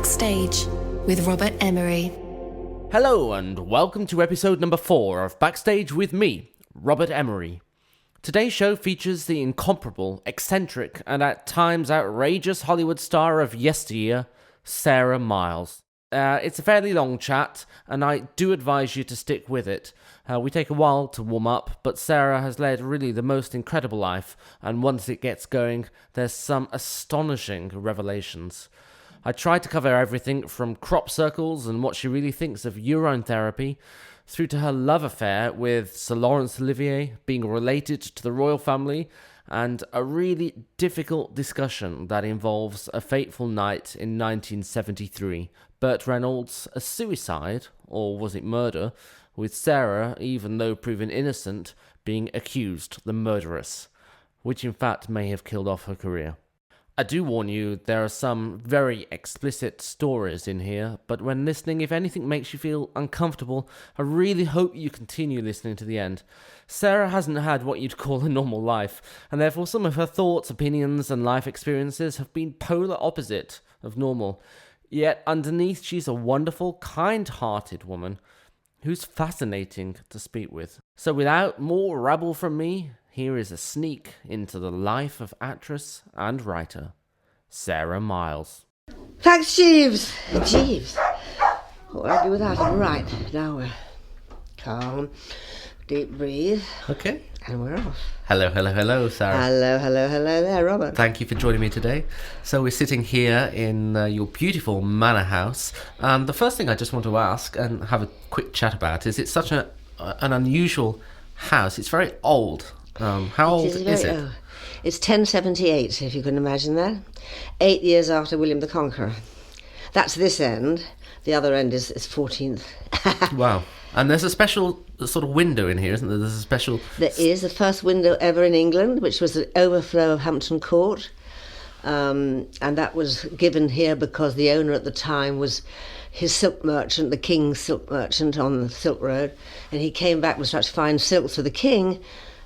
Backstage with Robert Emery. Hello and welcome to episode number 4 of Backstage with me, Robert Emery. Today's show features the incomparable, eccentric, and at times outrageous Hollywood star of yesteryear, Sarah Miles. It's a fairly long chat, and I do advise you to stick with it. We take a while to warm up, but Sarah has led really the most incredible life, and once it gets going, there's some astonishing revelations. I tried to cover everything from crop circles and what she really thinks of urine therapy, through to her love affair with Sir Laurence Olivier, being related to the royal family, and a really difficult discussion that involves a fateful night in 1973. Burt Reynolds, a suicide, or was it murder, with Sarah, even though proven innocent, being accused the murderess, which in fact may have killed off her career. I do warn you, there are some very explicit stories in here, but when listening, if anything makes you feel uncomfortable, I really hope you continue listening to the end. Sarah hasn't had what you'd call a normal life, and therefore some of her thoughts, opinions, and life experiences have been polar opposite of normal. Yet underneath, she's a wonderful, kind-hearted woman who's fascinating to speak with. So without more rabble from me, here is a sneak into the life of actress and writer, Sarah Miles. Thanks, Jeeves. Jeeves. What will I do without him? Right, now we're calm, deep breathe. Okay. And we're off. Hello, Sarah. Hello there, Robert. Thank you for joining me today. So we're sitting here in your beautiful manor house. And the first thing I just want to ask and have a quick chat about is it's such an unusual house. It's very old. How old is it? Old. It's 1078, if you can imagine that. 8 years after William the Conqueror. That's this end. The other end is 14th. Wow. And there's a special sort of window in here, isn't there? There's a special... There is the first window ever in England, which was the overflow of Hampton Court. And that was given here because the owner at the time was his silk merchant, the king's silk merchant on the Silk Road. And he came back with such fine silks for the king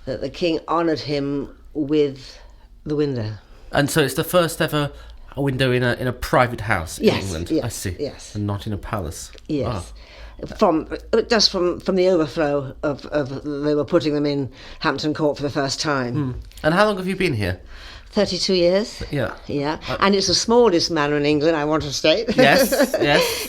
that the king honoured him with the window. And so it's the first ever window in a private house in England. Yes, I see. Yes. And not in a palace. Yes. From the overflow of they were putting them in Hampton Court for the first time. And how long have you been here? 32 years. Yeah. And it's the smallest manor in England, I want to state. Yes.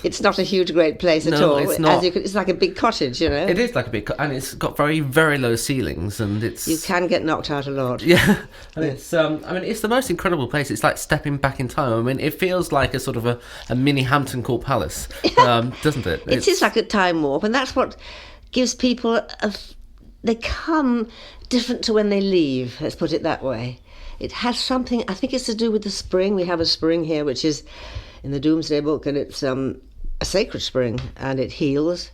It's not a huge, great place at all. It's not. It's like a big cottage, you know. It is like a big and it's got very, very low ceilings, and it's... You can get knocked out a lot. Yeah. And it's, it's the most incredible place. It's like stepping back in time. I mean, it feels like a sort of a mini Hampton Court palace, doesn't it? It is like a time warp, and that's what gives people they come different to when they leave, let's put it that way. It has something, I think it's to do with the spring. We have a spring here, which is in the Doomsday Book, and it's a sacred spring, and it heals.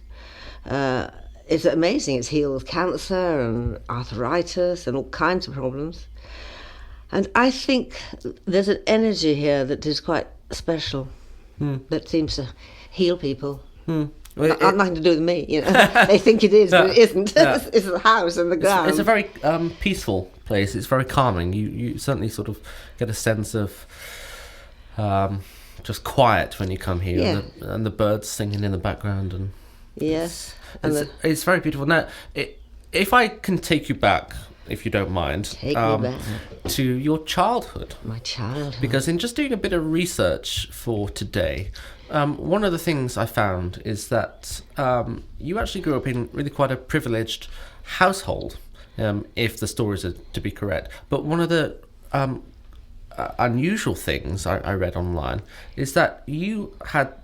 It's amazing. It's healed cancer and arthritis and all kinds of problems. And I think there's an energy here that is quite special, that seems to heal people. Well, nothing to do with me, you know. They think it is, but it isn't. It's the house and the ground. It's a very peaceful place. It's very calming. You certainly sort of get a sense of just quiet when you come here, and the birds singing in the background. And yes, it's very beautiful. Now, if I can take you back, if you don't mind, to your childhood. My childhood. Because in just doing a bit of research for today, one of the things I found is that you actually grew up in really quite a privileged household, if the stories are to be correct. But one of the unusual things I read online is that you had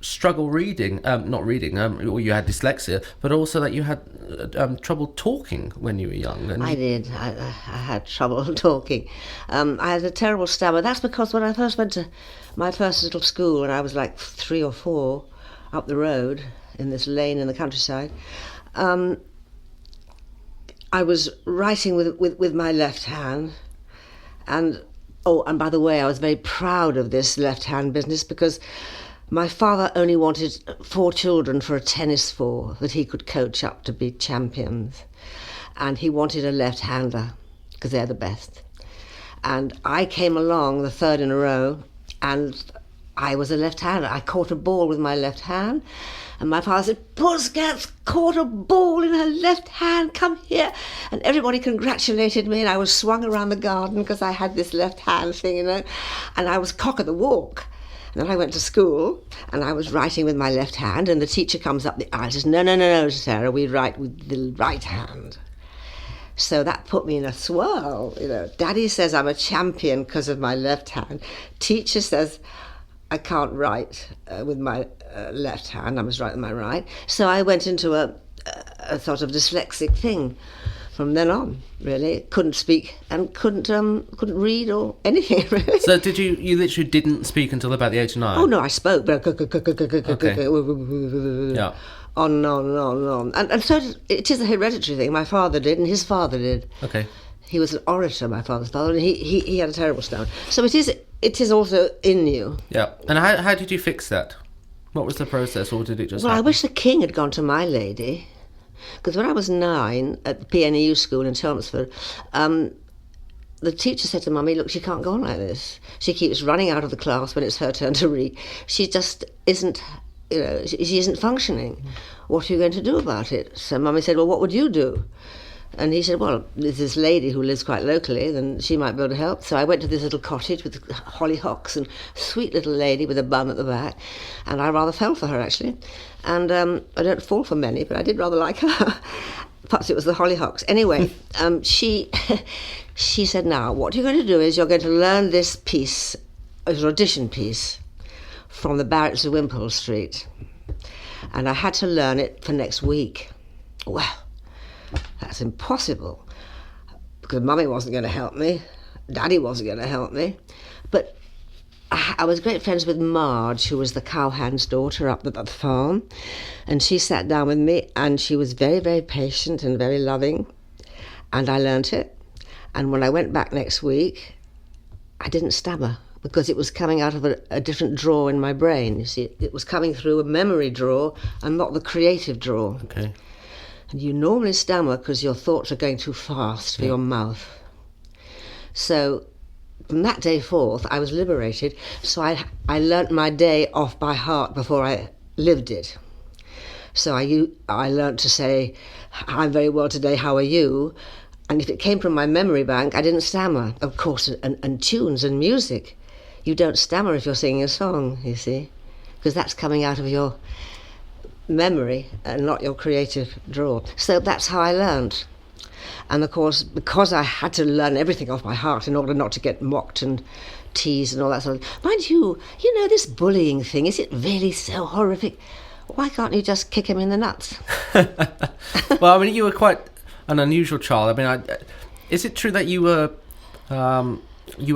struggle reading, or you had dyslexia, but also that you had trouble talking when you were young. I did. I had trouble talking. I had a terrible stammer. That's because when I first went to my first little school, when I was like 3 or 4, up the road in this lane in the countryside, I was writing with my left hand, and by the way, I was very proud of this left hand business because my father only wanted 4 children for a tennis 4 that he could coach up to be champions. And he wanted a left-hander because they're the best. And I came along the 3rd in a row, and I was a left-hander. I caught a ball with my left hand, and my father said, Pussycat's caught a ball in her left hand, come here. And everybody congratulated me, and I was swung around the garden because I had this left hand thing, and I was cock of the walk. And then I went to school, and I was writing with my left hand, and the teacher comes up the aisle and says, no, Sarah, we write with the right hand. So that put me in a swirl, Daddy says I'm a champion because of my left hand. Teacher says I can't write with my left hand, I must write with my right. So I went into a sort of dyslexic thing from then on, really. Couldn't speak and couldn't read or anything, really. So did you literally didn't speak until about the age of 9? Oh, no, I spoke, but Yeah. On. And so it is a hereditary thing. My father did, and his father did. Okay. He was an orator, my father's father, and he had a terrible stomach. So it is also in you. Yeah. And how did you fix that? What was the process, or did it just Well, happen? I wish the king had gone to my lady, because when I was 9 at the PNEU school in Chelmsford, the teacher said to Mummy, look, she can't go on like this. She keeps running out of the class when it's her turn to read. She just isn't, she isn't functioning. What are you going to do about it? So Mummy said, well, what would you do? And he said, well, there's this lady who lives quite locally, then she might be able to help. So I went to this little cottage with hollyhocks and sweet little lady with a bun at the back. And I rather fell for her, actually. And I don't fall for many, but I did rather like her. Perhaps it was the hollyhocks. Anyway, she said, now, what you're going to do is you're going to learn this piece, an audition piece, from the Barretts of Wimpole Street. And I had to learn it for next week. Well, that's impossible, because Mummy wasn't going to help me, Daddy wasn't going to help me, but I was great friends with Marge, who was the cowhand's daughter up at the farm, and she sat down with me, and she was very, very patient and very loving, and I learnt it. And when I went back next week, I didn't stammer, because it was coming out of a different drawer in my brain. You see, it was coming through a memory drawer and not the creative drawer. Okay. And you normally stammer because your thoughts are going too fast for your mouth. So from that day forth, I was liberated. So I learnt my day off by heart before I lived it. So I learnt to say, I'm very well today, how are you? And if it came from my memory bank, I didn't stammer. Of course, and tunes and music. You don't stammer if you're singing a song, you see, because that's coming out of your memory and not your creative drawer. So that's how I learned. And of course, because I had to learn everything off by heart in order not to get mocked and teased and all that sort of thing. Mind you, this bullying thing, is it really so horrific? Why can't you just kick him in the nuts? Well, I mean, you were quite an unusual child. I mean, is it true that you were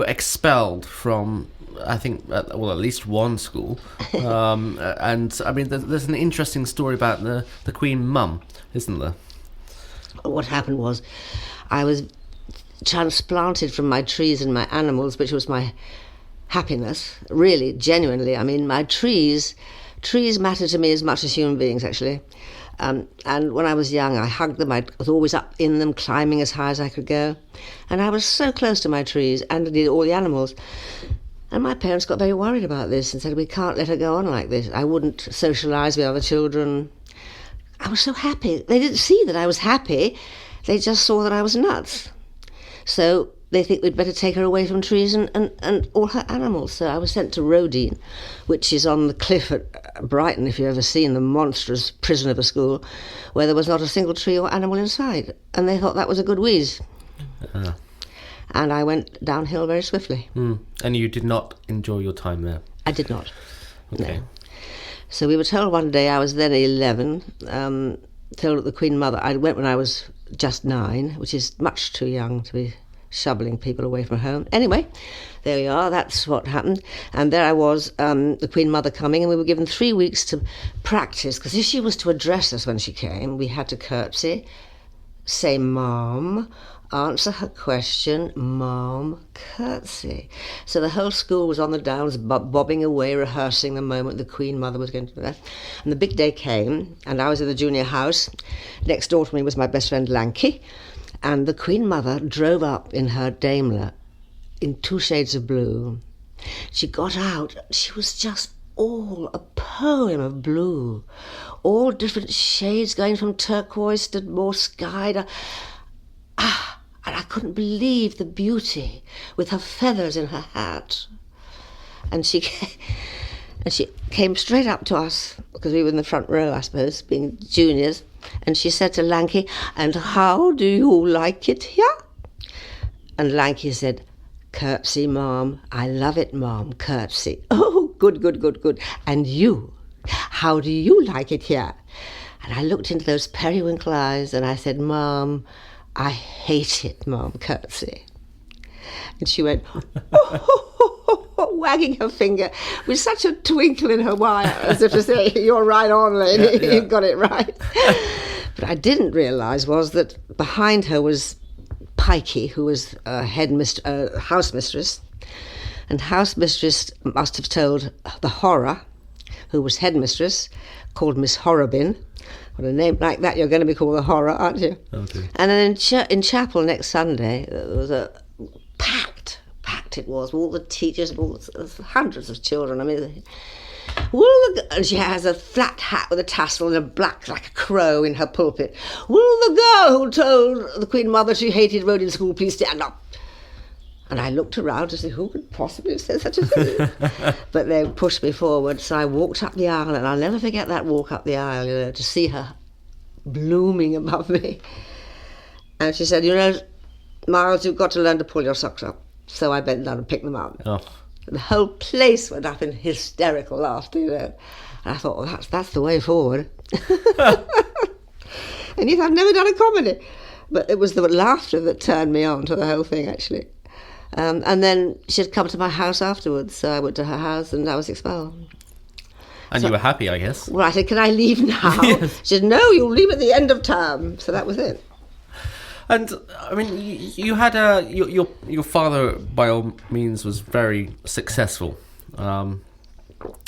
expelled from, I think, at least one school? And I mean, there's an interesting story about the Queen Mum, isn't there? What happened was, I was transplanted from my trees and my animals, which was my happiness, really, genuinely. I mean, my trees matter to me as much as human beings, actually. And when I was young, I hugged them. I was always up in them, climbing as high as I could go. And I was so close to my trees and indeed all the animals. And my parents got very worried about this and said, we can't let her go on like this. I wouldn't socialise with other children. I was so happy. They didn't see that I was happy. They just saw that I was nuts. So they think we'd better take her away from trees and all her animals. So I was sent to Rodine, which is on the cliff at Brighton, if you've ever seen the monstrous prison of a school, where there was not a single tree or animal inside. And they thought that was a good wheeze. And I went downhill very swiftly. And you did not enjoy your time there? I did not. Okay. No. So we were told one day, I was then 11, told that the Queen Mother, I went when I was just 9, which is much too young to be shoveling people away from home. Anyway, there we are, that's what happened. And there I was, the Queen Mother coming, and we were given 3 weeks to practice, because if she was to address us when she came, we had to curtsy, say "Ma'am," answer her question, "Ma'am," curtsy. So the whole school was on the downs, bobbing away, rehearsing the moment the Queen Mother was going to do that. And the big day came, and I was in the junior house. Next door to me was my best friend Lanky, and the Queen Mother drove up in her Daimler in 2 shades of blue. She got out. She was just all a poem of blue, all different shades going from turquoise to more sky to... and I couldn't believe the beauty with her feathers in her hat. And she came straight up to us, because we were in the front row, I suppose, being juniors, and she said to Lanky, "And how do you like it here?" And Lanky said, "Curtsy, Ma'am. I love it, Ma'am. Curtsy." "Oh, good, good, good, good. And you? How do you like it here?" And I looked into those periwinkle eyes and I said, "Ma'am, I hate it, Ma'am. Curtsy." And she went, wagging her finger with such a twinkle in her wire, as if to say, "You're right on, lady. You got it right." But I didn't realise was that behind her was Pikey, who was housemistress, and housemistress must have told the horror, who was headmistress, called Miss Horrobin. With a name like that, you're going to be called the horror, aren't you? Okay. And then in chapel next Sunday, there was a packed it was, all the teachers and all hundreds of children. I mean, and she has a flat hat with a tassel and a black like a crow in her pulpit. "Will the girl who told the Queen Mother she hated road in school please stand up?" And I looked around to see who could possibly say such a thing. But they pushed me forward, so I walked up the aisle, and I'll never forget that walk up the aisle, to see her blooming above me. And she said, "Miles, you've got to learn to pull your socks up." So I bent down and picked them up. Oh. The whole place went up in hysterical laughter, And I thought, well, that's the way forward. And yet I'd never done a comedy. But it was the laughter that turned me on to the whole thing, actually. And then she'd come to my house afterwards, so I went to her house and I was expelled. And you were happy, I guess. Well, I said, "Can I leave now?" Yes. She said, "No, you'll leave at the end of term." So that was it. And I mean, you had your father, by all means, was very successful.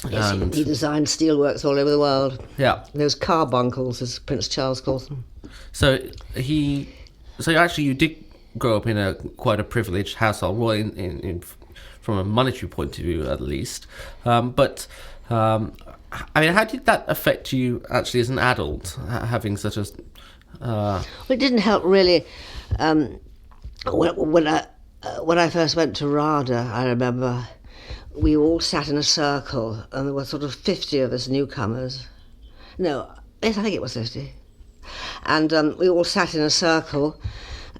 Yes, he designed steelworks all over the world. Yeah, those carbuncles, as Prince Charles calls them. So actually, you did grow up in quite a privileged household. Well, in from a monetary point of view, at least. But I mean, how did that affect you actually as an adult, having such a Well, it didn't help really. When I first went to RADA, I remember we all sat in a circle, and there were sort of 50 of us newcomers. No, yes, I think it was 50. And we all sat in a circle,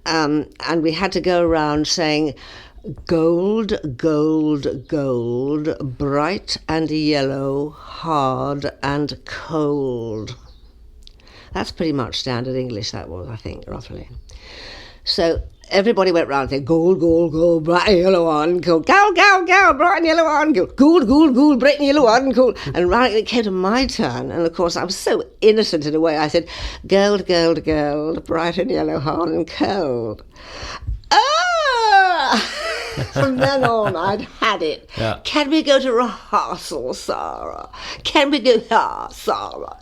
and we had to go around saying, "Gold, gold, gold, bright and yellow, hard and cold." That's pretty much standard English, that was, I think, roughly. So everybody went round saying, "Gold, gold, gold, bright and yellow one, gold, gold, gold, gold, bright and yellow one, gold, gold, gold, gold, bright and yellow one, gold." And right, it came to my turn, and of course I was so innocent in a way, I said, "Gold, gold, gold, bright and yellow, hard and cold." Ah! From then on, I'd had it. Yeah. "Can we go to rehearsal, Sarah? Can we go, Sarah?"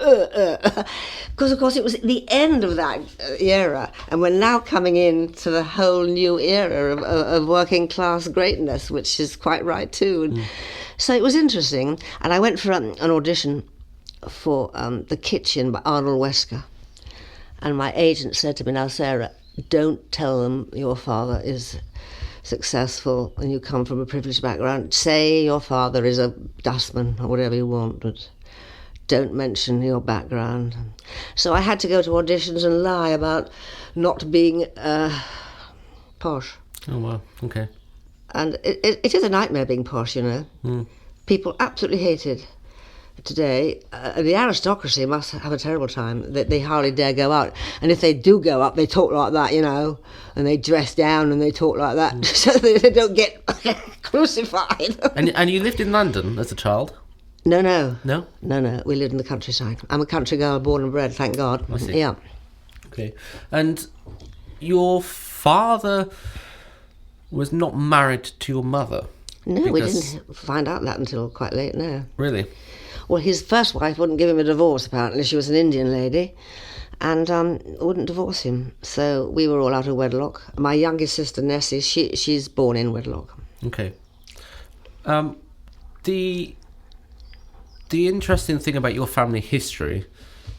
Because, of course, it was the end of that era, and we're now coming into the whole new era of working-class greatness, which is quite right, too. And so it was interesting, and I went for an audition for The Kitchen by Arnold Wesker, and my agent said to me, "Now, Sarah, don't tell them your father is successful and you come from a privileged background. Say your father is a dustman or whatever you want, but don't mention your background." So I had to go to auditions and lie about not being posh. Oh, wow, okay. And it is a nightmare being posh, People absolutely hate it. Today, the aristocracy must have a terrible time. They hardly dare go out, and if they do go up, they talk like that, and they dress down and they talk like that, so they don't get crucified. And you lived in London as a child? No. No? No. We lived in the countryside. I'm a country girl, born and bred, thank God. I see. Yeah. Okay. And your father was not married to your mother? No, we didn't find out that until quite late, no. Really? Well, his first wife wouldn't give him a divorce, apparently. She was an Indian lady, and wouldn't divorce him. So we were all out of wedlock. My youngest sister, Nessie, she's born in wedlock. Okay. The interesting thing about your family history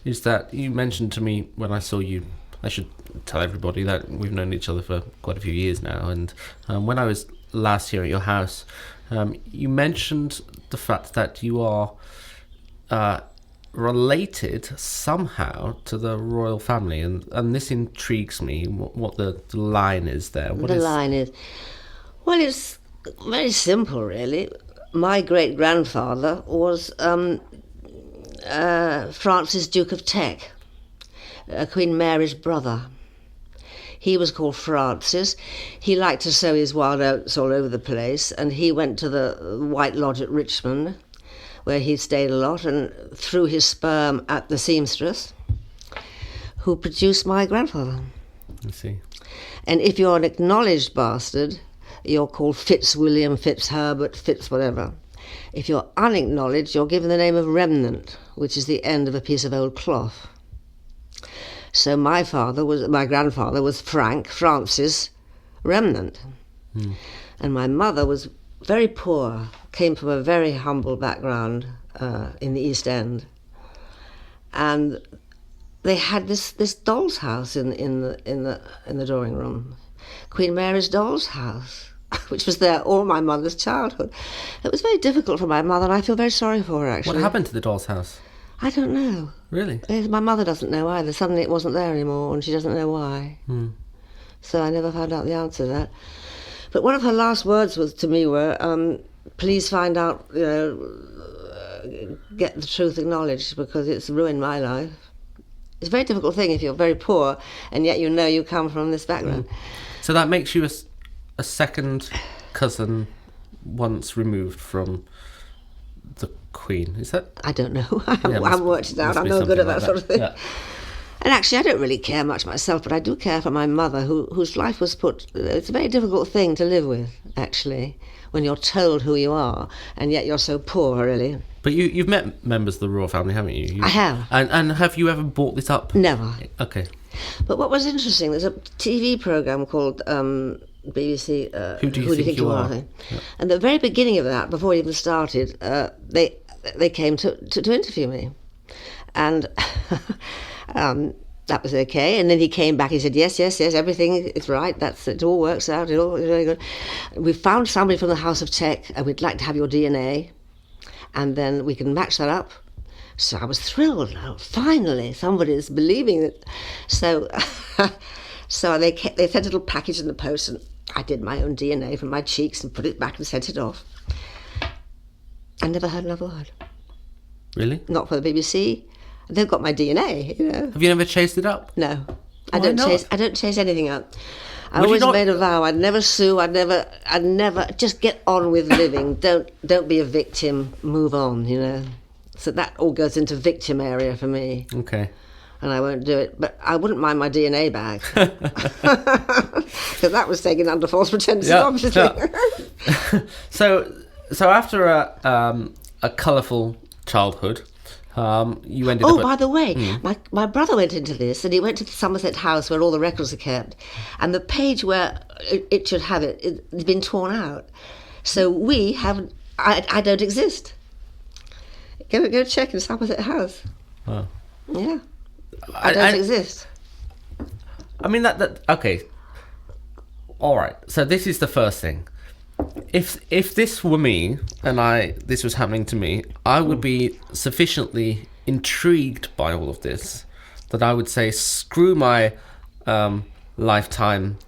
is that you mentioned to me when I saw you. I should tell everybody that we've known each other for quite a few years now, and when I was last here at your house, you mentioned the fact that you are related somehow to the royal family, and this intrigues me. What the line is there? Line is, well, it's very simple, really. My great grandfather was Francis, Duke of Teck, Queen Mary's brother. He was called Francis. He liked to sow his wild oats all over the place, and he went to the White Lodge at Richmond, where he stayed a lot, and threw his sperm at the seamstress, who produced my grandfather. I see. And if you're an acknowledged bastard, you're called Fitzwilliam, Fitzherbert, Fitz whatever. If you're unacknowledged, you're given the name of remnant, which is the end of a piece of old cloth. So my grandfather was Francis Remnant. And my mother was very poor, came from a very humble background in the East End. And they had this doll's house in the drawing room, Queen Mary's doll's house, which was there all my mother's childhood. It was very difficult for my mother, and I feel very sorry for her, actually. What happened to the doll's house? I don't know. Really? My mother doesn't know either. Suddenly it wasn't there anymore, and she doesn't know why. So I never found out the answer to that. But one of her last words to me were, please find out, get the truth acknowledged, because it's ruined my life. It's a very difficult thing if you're very poor, and yet you come from this background. So that makes you a second cousin once removed from the Queen, is that? I don't know. I haven't worked it out. I'm no good at that sort of thing. Yeah. And actually, I don't really care much myself, but I do care for my mother, whose life was put... It's a very difficult thing to live with, actually, when you're told who you are, and yet you're so poor, really. But you've met members of the royal family, haven't you? I have. And have you ever brought this up? Never. Okay. But what was interesting, there's a TV programme called... BBC, Who do you think you are? Yeah. And the very beginning of that, before it even started, they came to interview me, and that was okay. And then he came back. He said, "Yes, everything is right. It all works out. It's very good. We found somebody from the House of Teck, and we'd like to have your DNA, and then we can match that up." So I was thrilled. Oh, finally, somebody's believing it. So. So they sent a little package in the post, and I did my own DNA from my cheeks and put it back and sent it off. I never heard another word. Really? Not for the BBC. They've got my DNA, Have you never chased it up? No. Why not? I don't chase anything up. I always made a vow. I'd never sue. I'd never just get on with living. Don't be a victim. Move on, So that all goes into victim area for me. Okay. And I won't do it, but I wouldn't mind my DNA back, because that was taken under false pretenses, obviously. Yeah. So after a colourful childhood, you ended up. By the way, my brother went into this, and he went to the Somerset House where all the records are kept, and the page where it should have it's been torn out. So we haven't. I don't exist. Go check in Somerset House. Oh. Yeah. I don't exist. I mean that okay. All right. So this is the first thing. If this were me and this was happening to me, I would be sufficiently intrigued by all of this that I would say screw my lifetime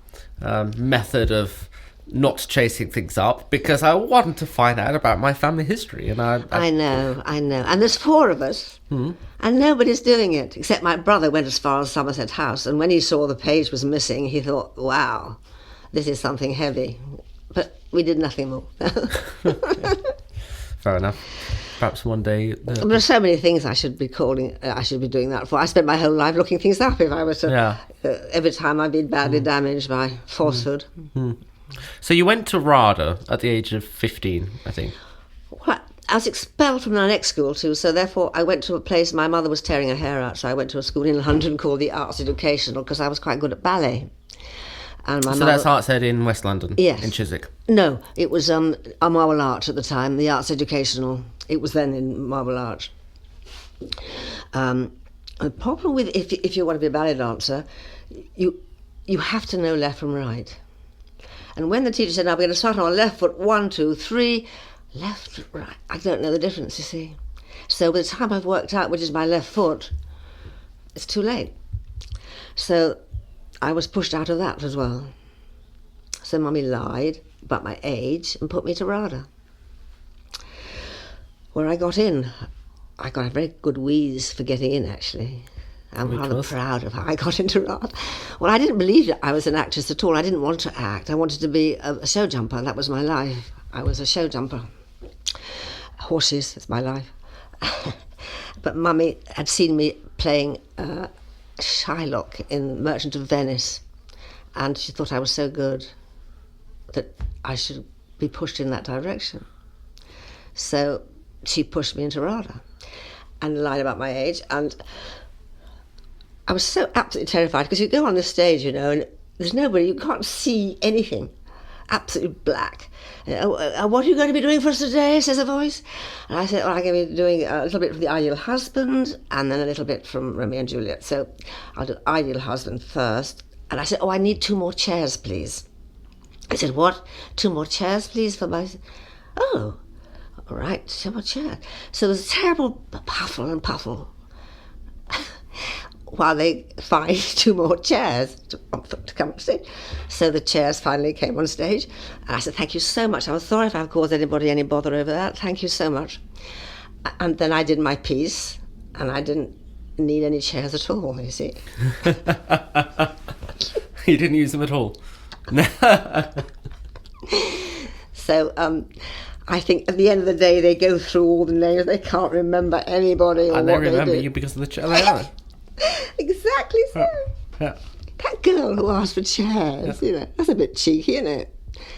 method of not chasing things up, because I want to find out about my family history. And I know. And there's 4 of us, and nobody's doing it, except my brother went as far as Somerset House, and when he saw the page was missing, he thought, wow, this is something heavy. But we did nothing more. Fair enough. Perhaps one day... There are so many things I should be doing that for. I spent my whole life looking things up if I was to... Yeah. Every time I've been badly damaged by falsehood. So you went to RADA at the age of 15, I think. Well, I was expelled from my next school too, so therefore I went to a place. My mother was tearing her hair out, so I went to a school in London called the Arts Educational, because I was quite good at ballet. And my So mother, that's Artshead in West London? Yes. In Chiswick? No, it was Marble Arch at the time, the Arts Educational. It was then in Marble Arch. The problem with, if you want to be a ballet dancer, you have to know left from right. And when the teacher said, now we're going to start on our left foot, 1, 2, 3, left, right, I don't know the difference, you see. So by the time I've worked out which is my left foot, it's too late. So I was pushed out of that as well. So Mummy lied about my age and put me to RADA. Where I got in, I got a very good wheeze for getting in, actually. I'm rather proud of how I got into RADA. Well, I didn't believe that I was an actress at all. I didn't want to act. I wanted to be a show jumper. That was my life. I was a show jumper. Horses, that's my life. But Mummy had seen me playing Shylock in Merchant of Venice, and she thought I was so good that I should be pushed in that direction. So she pushed me into RADA and lied about my age, and I was so absolutely terrified because you go on the stage, you know, and there's nobody, you can't see anything, absolutely black. What are you going to be doing for us today, says a voice. And I said, well, I'm going to be doing a little bit from The Ideal Husband and then a little bit from Romeo and Juliet. So I'll do Ideal Husband first. And I said, oh, I need 2 more chairs, please. I said, what? 2 more chairs, please, for my... Oh, all right, 2 more chairs. So there was a terrible puffle and puffle while they find 2 more chairs to come on stage. So the chairs finally came on stage, and I said, thank you so much. I'm sorry if I've caused anybody any bother over that. Thank you so much. And then I did my piece, and I didn't need any chairs at all, you see. You didn't use them at all? So I think at the end of the day, they go through all the names. They can't remember anybody or and what they remember did. you because of the chair. They are. Exactly so. Yeah. That girl who asked for chairs, you know, that's a bit cheeky, isn't it?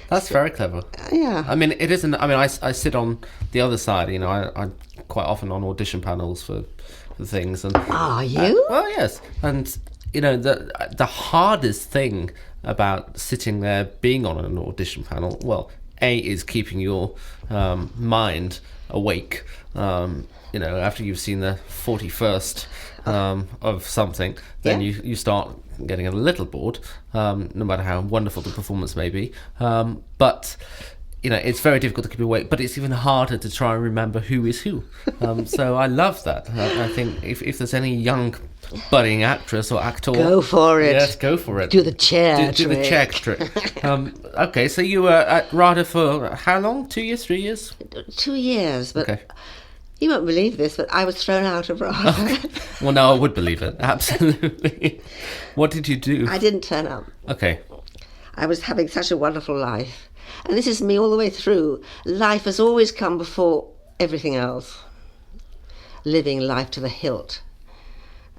That's very clever. Yeah. I mean, it isn't. I mean, I sit on the other side. You know, I'm quite often on audition panels for things. And Are you? well, yes. And you know, the hardest thing about sitting there, being on an audition panel, well, is keeping your mind awake. You know, after you've seen the 41st of something, then you start getting a little bored, no matter how wonderful the performance may be. But you know, it's very difficult to keep awake, but it's even harder to try and remember who is who. So I love that. I think if there's any young budding actress or actor, Go for it. Yes, go for it. Do the chair Do the chair trick. Okay, so you were at RADA for how long? 2 years, 3 years? 2 years, but Okay. you won't believe this, but I was thrown out of RADA. Well, no, I would believe it. Absolutely. What did you do? I didn't turn up. Okay. I was having such a wonderful life. And this is me all the way through. Life has always come before everything else. Living life to the hilt.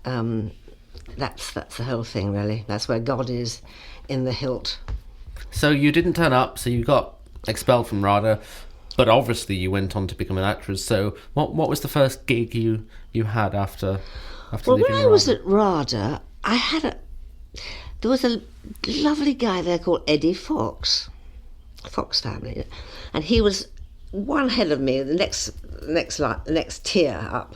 That's the whole thing, really. That's where God is, in the hilt. So you didn't turn up, so you got expelled from RADA, but obviously you went on to become an actress. So what was the first gig you had after Well, leaving when I RADA? was at RADA, there was a lovely guy there called Eddie Fox family, and he was one head of me, the next tier up.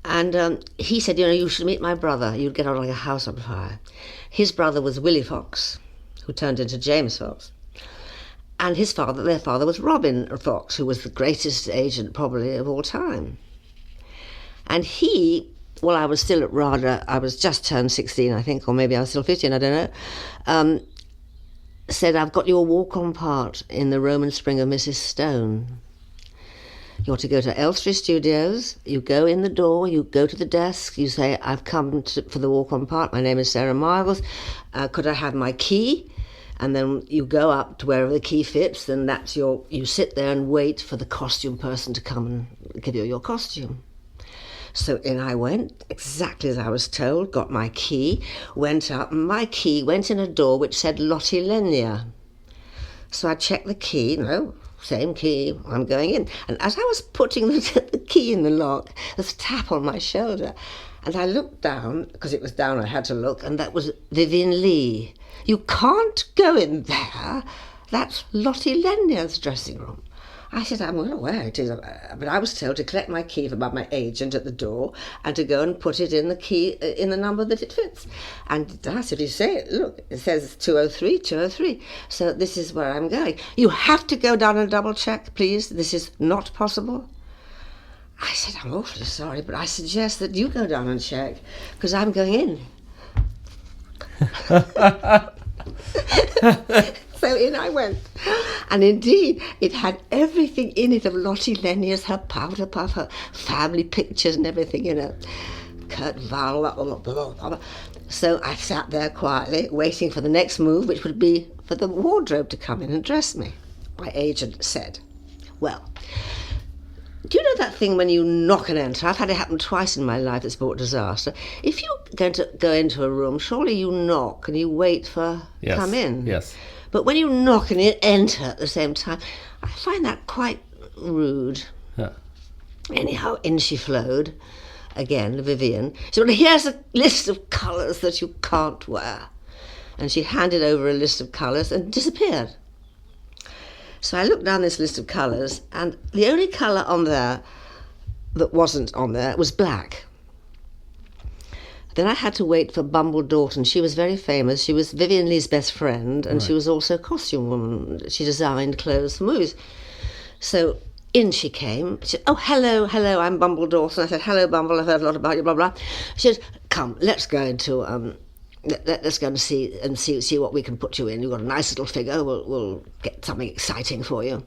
And he said, you know, you should meet my brother. You'd get on like a house on fire. His brother was Willie Fox, who turned into James Fox. And their father was Robin Fox, who was the greatest agent probably of all time. And while I was still at RADA, I was just turned 16, I think, or maybe I was still 15, I don't know, said, I've got your walk-on part in the Roman Spring of Mrs. Stone. You ought to go to Elstree Studios, you go in the door, you go to the desk, you say, I've come for the walk-on part, my name is Sarah Miles, could I have my key? And then you go up to wherever the key fits, and you sit there and wait for the costume person to come and give you your costume. So in I went, exactly as I was told, got my key, went up, and my key went in a door which said Lottie Lenya. So I checked the key, no, same key, I'm going in. And as I was putting the key in the lock, there's a tap on my shoulder. And I looked down, because it was down, I had to look, and that was Vivian Lee. You can't go in there. That's Lottie Lenier's dressing room. I said, I'm well aware it is, but I was told to collect my key from my agent at the door and to go and put it in the key, in the number that it fits. And I said, you say it, look, it says 203, 203. So this is where I'm going. You have to go down and double check, please. This is not possible. I said, I'm awfully sorry, but I suggest that you go down and check, because I'm going in. So in I went. And indeed, it had everything in it of Lottie Lenier's, her powder puff, her family pictures and everything, you know. Kurt Val, blah, blah, blah, blah. So I sat there quietly, waiting for the next move, which would be for the wardrobe to come in and dress me. My agent said, well, do you know that thing when you knock and enter? I've had it happen twice in my life that's brought disaster. If you're going to go into a room, surely you knock and you wait for come in. Yes. But when you knock and you enter at the same time, I find that quite rude. Yeah. Anyhow, in she flowed. Again, Vivian. She said, well, here's a list of colours that you can't wear. And she handed over a list of colours and disappeared. So I looked down this list of colours, and the only colour on there that wasn't on there was black. Then I had to wait for Bumble Dorton. She was very famous. She was Vivian Lee's best friend, and she was also a costume woman. She designed clothes for movies. So in she came. She said, oh, hello, I'm Bumble Dorton. I said, hello, Bumble, I've heard a lot about you, blah, blah. She said, come, let's go into... let's go and see what we can put you in. You've got a nice little figure. We'll get something exciting for you.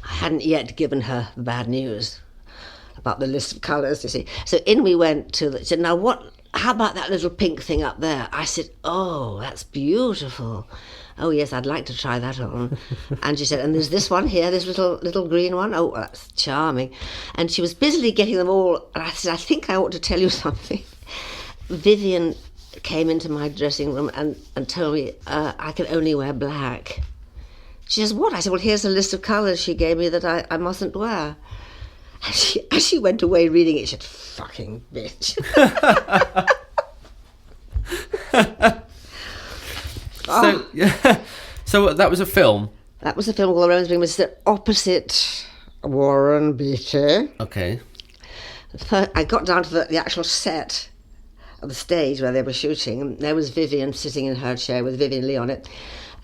I hadn't yet given her the bad news about the list of colours, you see. So in we went she said, now how about that little pink thing up there? I said, oh, that's beautiful. Oh, yes, I'd like to try that on. And she said, and there's this one here, this little green one. Oh, that's charming. And she was busily getting them all. And I said, I think I ought to tell you something. Vivian came into my dressing room and told me I could only wear black. She says, what? I said, well, here's a list of colours she gave me that I mustn't wear. And as she went away reading it, she said, fucking bitch. So that was a film? That was a film called The Romance was opposite Warren Beatty. Okay. I got down to the actual set of the stage where they were shooting, and there was Vivian sitting in her chair with Vivian Lee on it,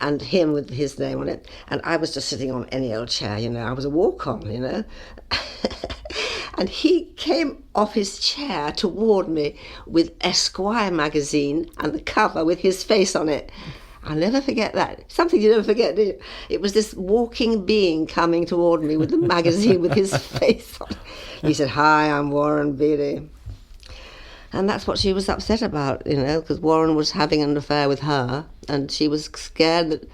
and him with his name on it, and I was just sitting on any old chair, you know. I was a walk-on, you know. And he came off his chair toward me with Esquire magazine and the cover with his face on it. I'll never forget that. Something you never forget, do you? It was this walking being coming toward me with the magazine with his face on it. He said, hi, I'm Warren Beatty. And that's what she was upset about, you know, because Warren was having an affair with her, and she was scared that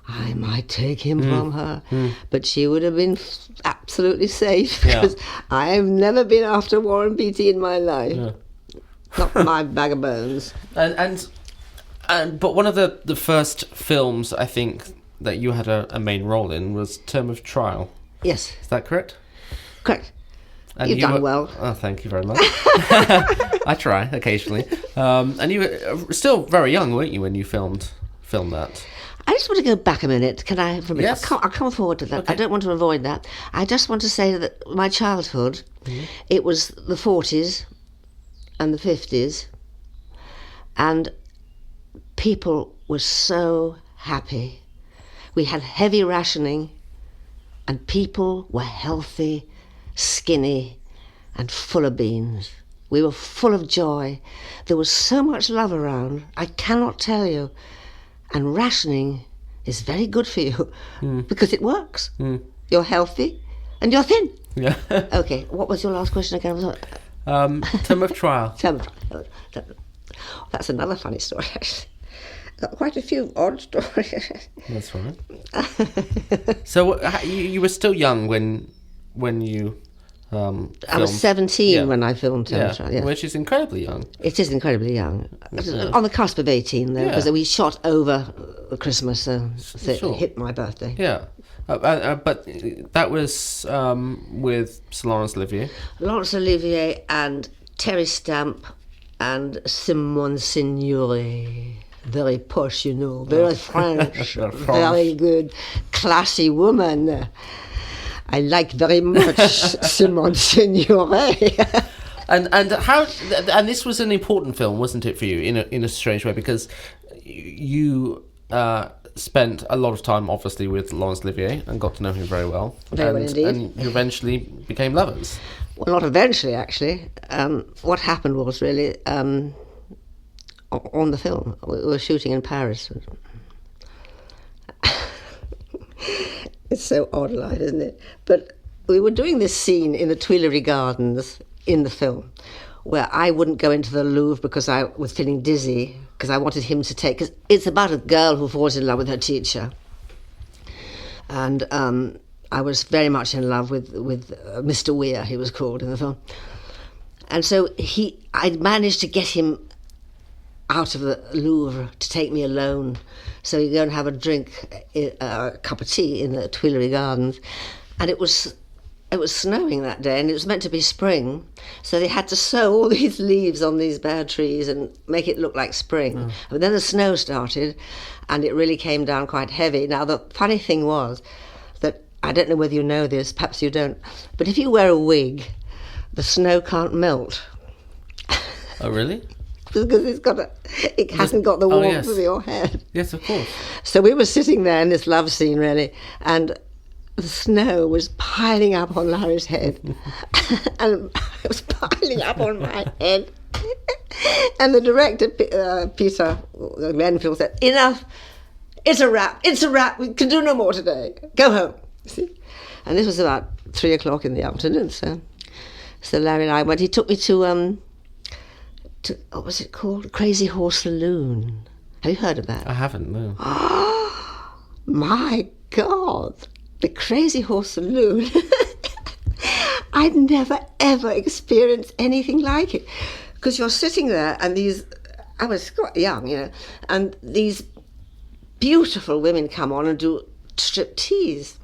I might take him from her. But she would have been absolutely safe, because I've never been after Warren Beatty in my life. Yeah. Not my bag of bones. But one of the first films, I think, that you had a main role in was Term of Trial. Yes. Is that correct? Correct. And You've done well. Oh, thank you very much. I try occasionally. And you were still very young, weren't you, when you filmed that? I just want to go back a minute. Can I? For a minute? Yes. I'll come forward to that. Okay. I don't want to avoid that. I just want to say that my childhood, it was the 40s and the 50s, and people were so happy. We had heavy rationing, and people were healthy, skinny, and full of beans. We were full of joy. There was so much love around, I cannot tell you. And rationing is very good for you because it works. You're healthy and you're thin. Yeah. Okay, what was your last question again? Term of Trial. Term of Trial. That's another funny story, actually. Got quite a few odd stories. That's right. So you were still young when you filmed. I was 17 when I filmed Term of Trial. Yes. Which is incredibly young. It is incredibly young. On the cusp of 18, though, because we shot over Christmas, so it hit my birthday. Yeah. But that was with Sir Laurence Olivier. Laurence Olivier and Terry Stamp and Simone Signoret. Very posh, you know, very French, very good, classy woman. I like very much Simone Signoret. And this was an important film, wasn't it, for you in a strange way, because you spent a lot of time, obviously, with Laurence Olivier and got to know him very well. Very well indeed. And you eventually became lovers. Well, not eventually, actually. What happened was really on the film. We were shooting in Paris. It's so odd life, isn't it? But we were doing this scene in the Tuileries Gardens in the film, where I wouldn't go into the Louvre because I was feeling dizzy, because I wanted him to take... Because it's about a girl who falls in love with her teacher. And I was very much in love with Mr. Weir, he was called in the film. And so I'd managed to get him out of the Louvre to take me alone, so he'd go and have a drink, a cup of tea in the Tuileries Gardens. And it was snowing that day, and it was meant to be spring, so they had to sow all these leaves on these bare trees and make it look like spring. Oh. But then the snow started, and it really came down quite heavy. Now, the funny thing was that, I don't know whether you know this, perhaps you don't, but if you wear a wig, the snow can't melt. Oh, really? Because it hasn't got the warmth of your head. Yes, of course. So we were sitting there in this love scene, really, and the snow was piling up on Larry's head, and it was piling up on my head. And the director, Peter Renfield, said, "Enough, it's a wrap, we can do no more today, go home." See? And this was about 3:00 in the afternoon, so Larry and I went. He took me to what was it called? Crazy Horse Saloon. Have you heard of that? I haven't, no. My God, the Crazy Horse Saloon. I'd never, ever experienced anything like it. Because you're sitting there and I was quite young, you know, and these beautiful women come on and do striptease.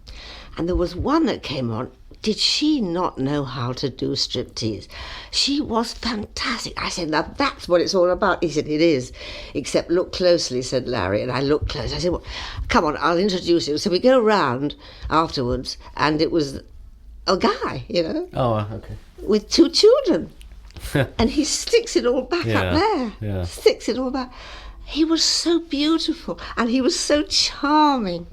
And there was one that came on. Did she not know how to do striptease? She was fantastic. I said, now that's what it's all about. He said, it is. Except look closely, said Larry. And I looked close. I said, well, come on, I'll introduce you. So we go round afterwards, and it was a guy, you know. Oh, okay. With 2 children. And he sticks it all back up there. Yeah. Sticks it all back. He was so beautiful, and he was so charming.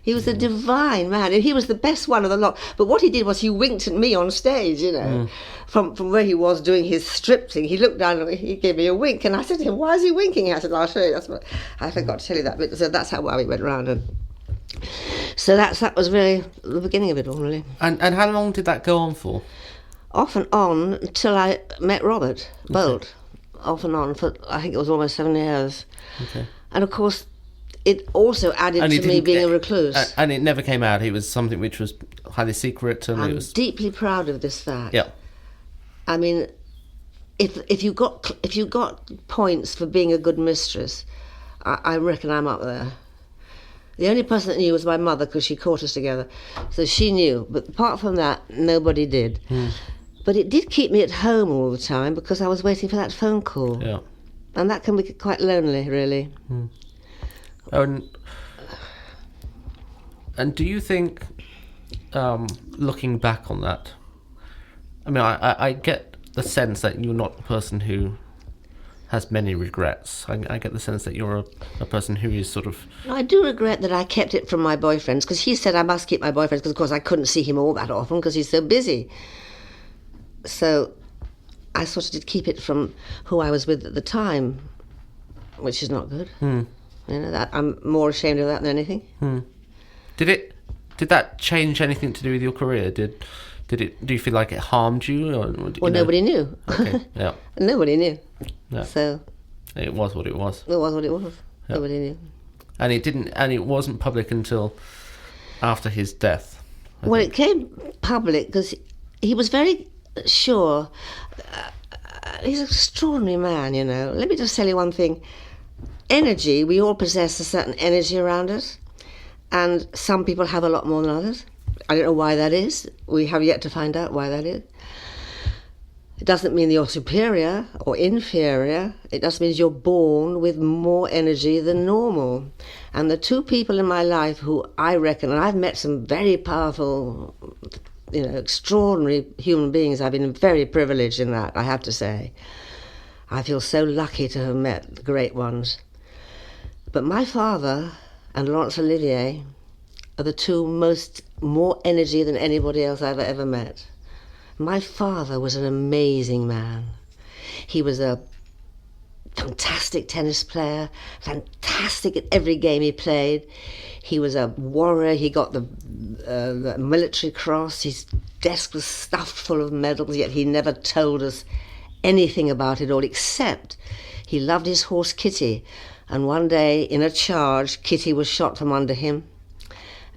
He was a divine man, and he was the best one of the lot. But what he did was he winked at me on stage, you know, from where he was doing his strip thing. He looked down and he gave me a wink, and I said to him, "Why is he winking?" I said, "I'll show you." I forgot to tell you that bit. So that's how we went round, and so that was really the beginning of it all, really. And how long did that go on for? Off and on until I met Robert Bolt. Okay. Off and on for, I think it was almost 7 years. Okay. And of course, it also added to me being a recluse. And it never came out. It was something which was highly secret. And I'm deeply proud of this fact. Yeah. I mean, if you got points for being a good mistress, I reckon I'm up there. The only person that knew was my mother, because she caught us together. So she knew. But apart from that, nobody did. But it did keep me at home all the time, because I was waiting for that phone call. Yeah. And that can be quite lonely, really. And do you think, looking back on that, I mean, I get the sense that you're not a person who has many regrets. I get the sense that you're a person who is sort of... I do regret that I kept it from my boyfriends, because he said I must keep my boyfriends, because of course I couldn't see him all that often because he's so busy. So I sort of did keep it from who I was with at the time, which is not good. You know, that I'm more ashamed of that than anything. Did that change anything to do with your career? Do you feel like it harmed you? Or, nobody knew. Okay, yeah. Nobody knew. Yeah. So it was what it was. It was what it was. Yeah. Nobody knew. And it wasn't public until after his death. I think. It came public because he was very sure. He's an extraordinary man, you know. Let me just tell you one thing. Energy, we all possess a certain energy around us, and some people have a lot more than others. I don't know why that is. We have yet to find out why that is. It doesn't mean you're superior or inferior. It just means you're born with more energy than normal. And the two people in my life who I reckon, and I've met some very powerful, extraordinary human beings. I've been very privileged in that, I have to say. I feel so lucky to have met the great ones. But my father and Laurence Olivier are the two more energy than anybody else I've ever met. My father was an amazing man. He was a fantastic tennis player, fantastic at every game he played. He was a warrior. He got the military cross. His desk was stuffed full of medals, yet he never told us anything about it all, except he loved his horse Kitty. And one day, in a charge, Kitty was shot from under him.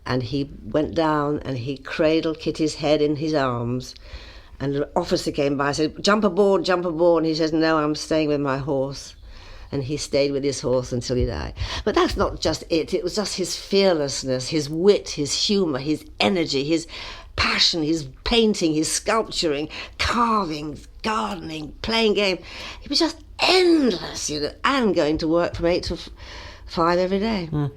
And he went down and he cradled Kitty's head in his arms. And an officer came by and said, jump aboard, jump aboard. And he says, no, I'm staying with my horse. And he stayed with his horse until he died. But that's not just it. It was just his fearlessness, his wit, his humour, his energy, his passion, his painting, his sculpturing, carving, gardening, playing games. It was just endless, and going to work from 8 to 5 every day. Mm.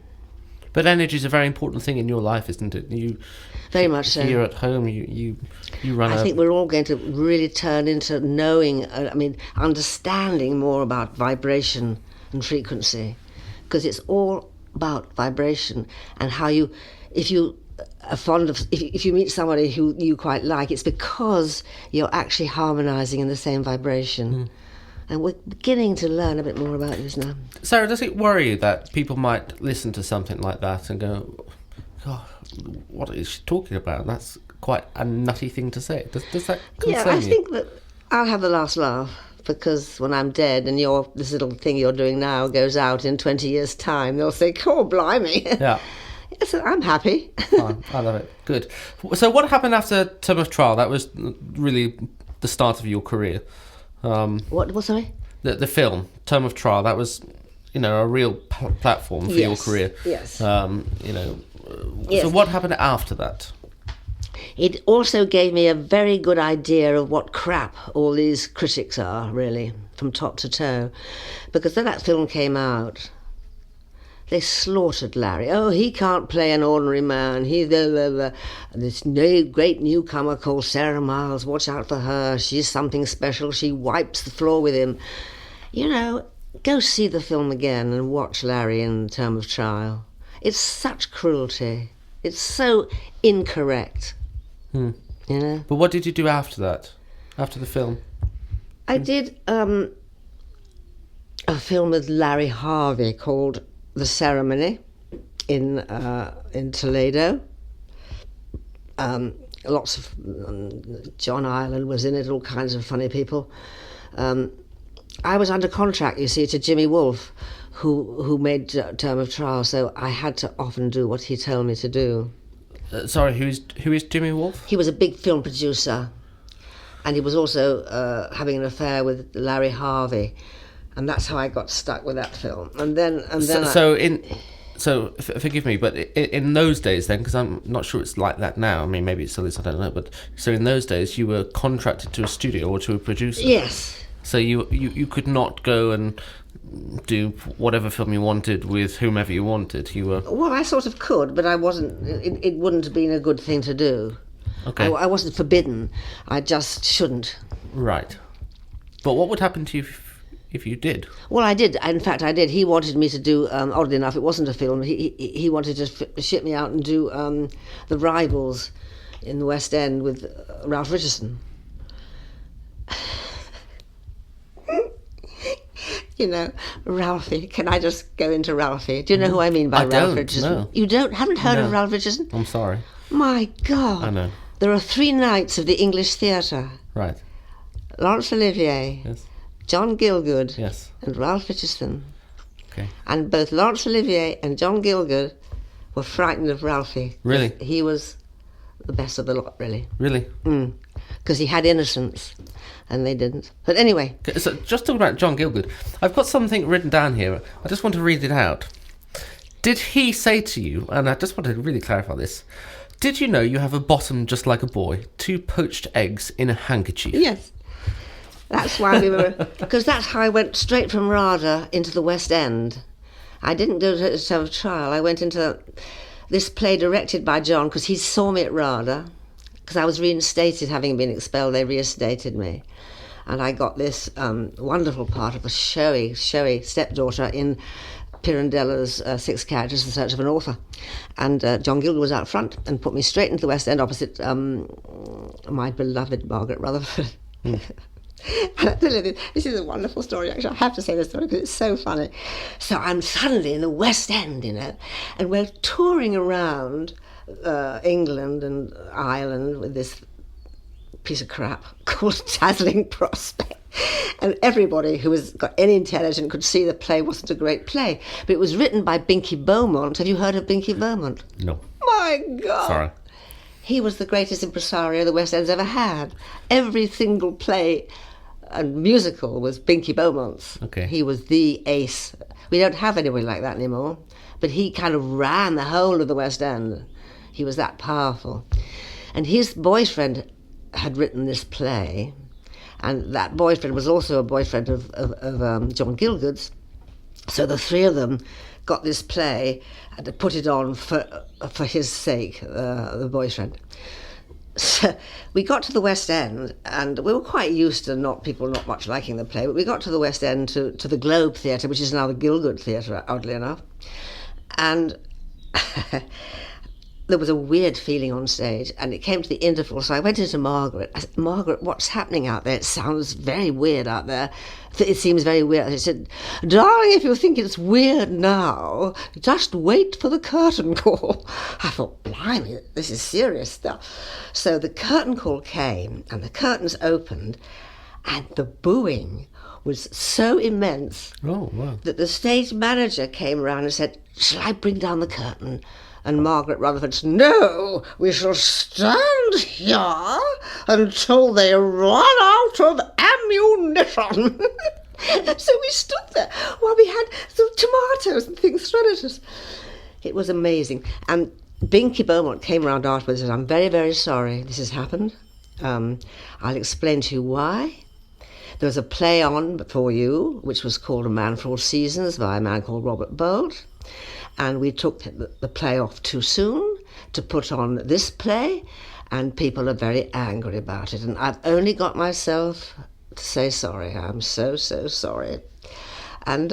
But energy is a very important thing in your life, isn't it? Very much so. Here at home, you run. I think we're all going to really turn into knowing, understanding more about vibration and frequency, because it's all about vibration and how if you are fond of, if you meet somebody who you quite like, it's because you're actually harmonising in the same vibration. Mm. And we're beginning to learn a bit more about this now. Sarah, does it worry you that people might listen to something like that and go, God, what is she talking about? That's quite a nutty thing to say. Does that concern you? Yeah, I think that I'll have the last laugh, because when I'm dead and this little thing you're doing now goes out in 20 years' time, they'll say, oh, blimey. Yeah. Yes, I'm happy. Fine. I love it. Good. So what happened after Term of Trial? That was really the start of your career. What, sorry? The film, Term of Trial, that was, a real platform for your career. Yes. So what happened after that? It also gave me a very good idea of what crap all these critics are, really, from top to toe. Because when that film came out, they slaughtered Larry. Oh, he can't play an ordinary man. This great newcomer called Sarah Miles, watch out for her. She's something special. She wipes the floor with him. Go see the film again and watch Larry in Term of Trial. It's such cruelty. It's so incorrect. But what did you do after that? After the film? I did a film with Larry Harvey called The Ceremony in Toledo. Lots of John Ireland was in it, all kinds of funny people. I was under contract, you see, to Jimmy Wolfe, who made Term of Trial, so I had to often do what he told me to do. Sorry, who is Jimmy Wolfe? He was a big film producer, and he was also having an affair with Larry Harvey. And that's how I got stuck with that film. So forgive me, but in those days then, because I'm not sure it's like that now. I mean, maybe it still is, I don't know. But so in those days, you were contracted to a studio or to a producer. Yes. So you could not go and do whatever film you wanted with whomever you wanted. You were. Well, I sort of could, but I wasn't. It wouldn't have been a good thing to do. Okay. I wasn't forbidden. I just shouldn't. Right. But what would happen to you if you did? Well, I did. In fact, I did. He wanted me to do, oddly enough, it wasn't a film. He wanted to ship me out and do The Rivals in the West End with Ralph Richardson. Ralphie. Can I just go into Ralphie? Do you know who I mean by Ralph Richardson? No. You haven't heard of Ralph Richardson? I'm sorry. My God. I know. There are 3 nights of the English theatre. Right. Laurence Olivier. Yes. John Gielgud. Yes. And Ralph Richardson. Okay. And both Laurence Olivier and John Gielgud were frightened of Ralphie. Really? He was the best of the lot, really. Really? Because he had innocence, and they didn't. But anyway. So just talking about John Gielgud, I've got something written down here. I just want to read it out. Did he say to you, and I just want to really clarify this, did you know you have a bottom just like a boy, 2 poached eggs in a handkerchief? Yes. That's why we were... Because that's how I went straight from RADA into the West End. I didn't do it as a trial. I went into this play directed by John, because he saw me at RADA, because I was reinstated, having been expelled. They reinstated me. And I got this wonderful part of a showy stepdaughter in Pirandella's Six Characters in Search of an Author. And John Gielgud was out front and put me straight into the West End opposite my beloved Margaret Rutherford. And I tell you, this is a wonderful story, actually. I have to say this story because it's so funny. So I'm suddenly in the West End, and we're touring around England and Ireland with this piece of crap called Dazzling Prospect. And everybody who has got any intelligence could see the play wasn't a great play. But it was written by Binky Beaumont. Have you heard of Binky Beaumont? No. My God. Sorry. He was the greatest impresario the West End's ever had. Every single play and musical was Binky Beaumont's. Okay. He was the ace. We don't have anybody like that anymore. But he kind of ran the whole of the West End. He was that powerful. And his boyfriend had written this play, and that boyfriend was also a boyfriend of John Gielgud's. So the three of them got this play and put it on for his sake, the boyfriend. So we got to the West End, and we were quite used to people not much liking the play, but we got to the West End to the Globe Theatre, which is now the Gielgud Theatre, oddly enough. And there was a weird feeling on stage, and it came to the interval, so I went into Margaret. I said, Margaret, what's happening out there? It sounds very weird out there. It seems very weird. She said, darling, if you think it's weird now, just wait for the curtain call. I thought, blimey, this is serious stuff. So the curtain call came, and the curtains opened, and the booing was so immense that the stage manager came around and said, shall I bring down the curtain? And Margaret Rutherford said, no, we shall stand here until they run out of ammunition. So we stood there while we had some tomatoes and things thrown at us. It was amazing. And Binky Beaumont came round afterwards and said, I'm very, very sorry this has happened. I'll explain to you why. There was a play on before you, which was called A Man for All Seasons by a man called Robert Bolt. And we took the play off too soon to put on this play, and people are very angry about it. And I've only got myself to say sorry. I'm so, so sorry. And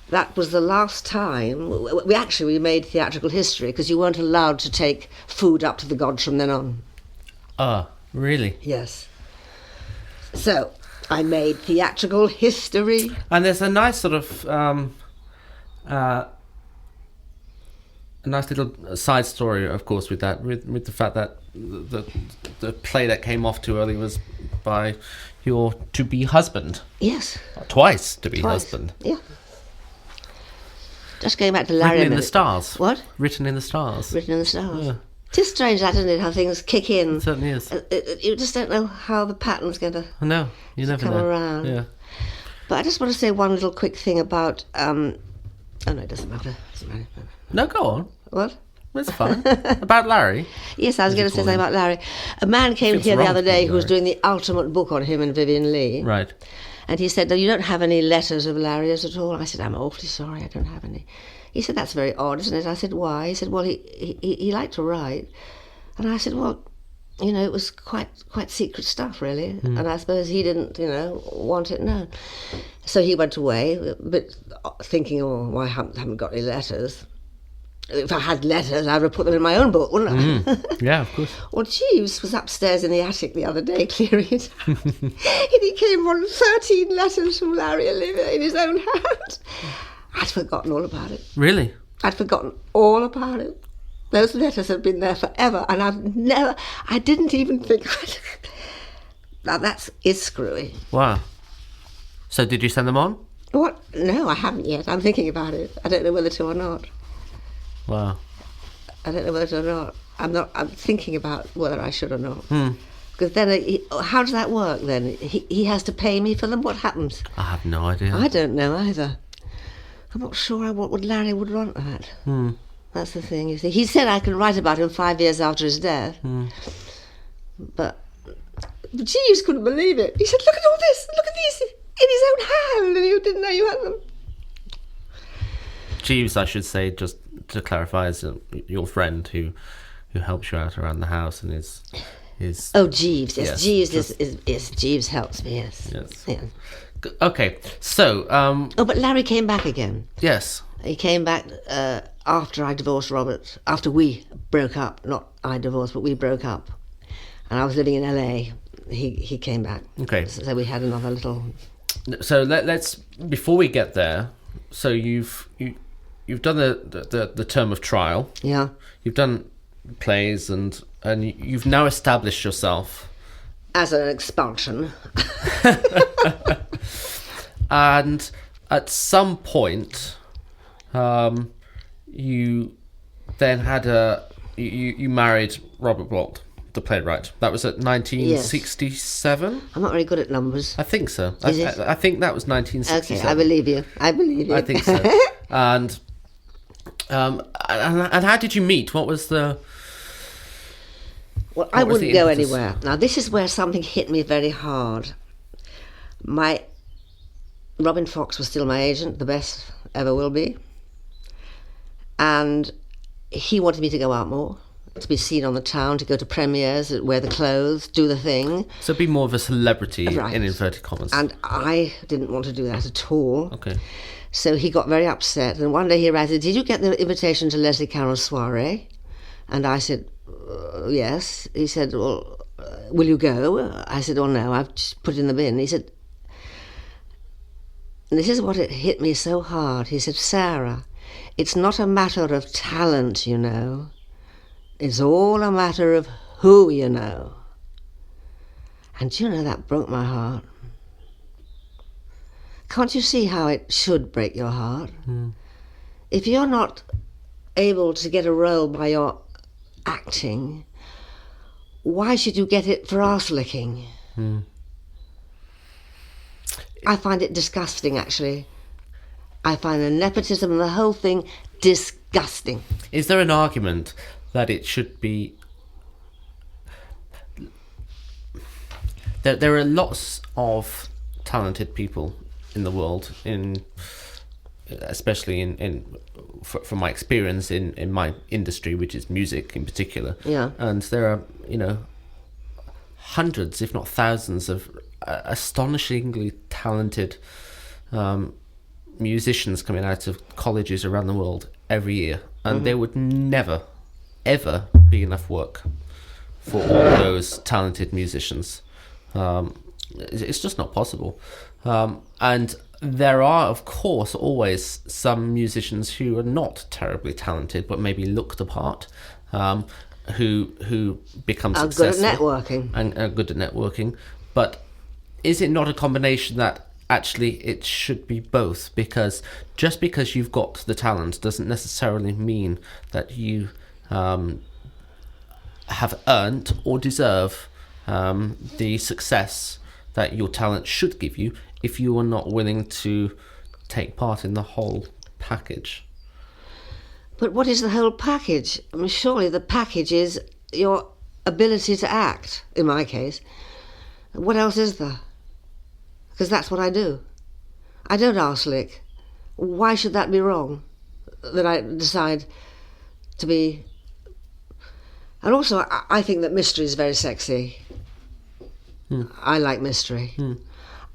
that was the last time. We made theatrical history, because you weren't allowed to take food up to the gods from then on. Ah, really? Yes. So I made theatrical history. And there's a nice sort of... a nice little side story, of course, with that, with the fact that the play that came off too early was by your to-be husband. Yes. Twice to-be husband. Yeah. Just going back to Larry. Written in the stars. What? Written in the stars. Written in the stars. Yeah. It's strange, that, isn't it, how things kick in. It certainly is. You just don't know how the pattern's going to No, you never come know. around. Yeah. But I just want to say one little quick thing about... oh, no, it doesn't matter. No, go on. What? It's fine. About Larry? Yes, I was going to say something about Larry. A man came here the other day who was doing the ultimate book on him and Vivian Lee. Right. And he said, no, you don't have any letters of Larry's at all. I said, I'm awfully sorry, I don't have any. He said, that's very odd, isn't it? I said, why? He said, well, he liked to write. And I said, well, it was quite secret stuff, really. And I suppose he didn't, want it known. So he went away, a bit thinking, oh, well, I haven't got any letters. If I had letters, I would have put them in my own book, wouldn't I? Yeah, of course. Well, Jeeves was upstairs in the attic the other day clearing it out. And he came on 13 letters from Larry Olivier in his own hand. I'd forgotten all about it. Really? I'd forgotten all about it. Those letters have been there forever, and I didn't even think... Now, is screwy. Wow. So did you send them on? What? No, I haven't yet. I'm thinking about it. I don't know whether to or not. Wow. I don't know whether to or not. I'm thinking about whether I should or not. Because then, how does that work then? He has to pay me for them? What happens? I have no idea. I don't know either. I'm not sure what Larry would want that. That's the thing, you see. He said I can write about him 5 years after his death. But Jeeves couldn't believe it. He said, look at all this, look at these in his own hand, and you didn't know you had them. Jeeves, I should say, just to clarify, is your friend who helps you out around the house and is. Oh, Jeeves. Yes, Jeeves is Jeeves helps me. Yes. Yeah. Okay, so. But Larry came back again. Yes. He came back after I divorced Robert. After we broke up, not I divorced, but we broke up, and I was living in LA. He came back. Okay. So we had another little. So let's before we get there. So you've done the term of trial. Yeah. You've done plays and you've now established yourself as an expulsion. And at some point, you then had you married Robert Bolt, the playwright. That was at 1967. Yes. I'm not very good at numbers. I think so. I think that was 1967. Okay, I believe you. I think so. And how did you meet? What was the? Well, I wouldn't go anywhere. Now, this is where something hit me very hard. Robin Fox was still my agent, the best ever will be. And he wanted me to go out more, to be seen on the town, to go to premieres, wear the clothes, do the thing. So be more of a celebrity, right, in inverted commas. And I didn't want to do that at all. Okay. So he got very upset. And one day he writes, did you get the invitation to Leslie Carroll's soiree? And I said, yes. He said, well, will you go? I said, oh no, I've just put it in the bin. He said, and this is what it hit me so hard. He said, Sarah, it's not a matter of talent, you know. It's all a matter of who you know. And you know, that broke my heart. Can't you see how it should break your heart? Mm. If you're not able to get a role by your acting, why should you get it for arse licking? Mm. I find it disgusting, actually. I find the nepotism and the whole thing disgusting. Is there an argument that it should be... There are lots of talented people in the world, especially from my experience in my industry, which is music in particular. Yeah. And there are, hundreds, if not thousands, of astonishingly talented musicians coming out of colleges around the world every year, and there would never, ever be enough work for all those talented musicians. It's just not possible. And there are, of course, always some musicians who are not terribly talented, but maybe look the part, who become successful. Good at networking. And are good at networking. But is it not a combination that actually it should be both? Because just because you've got the talent doesn't necessarily mean that you have earned or deserve the success that your talent should give you if you are not willing to take part in the whole package. But what is the whole package? I mean, surely the package is your ability to act, in my case. What else is there? Because that's what I do. I don't arse lick. Why should that be wrong? That I decide to be... And also, I think that mystery is very sexy. I like mystery.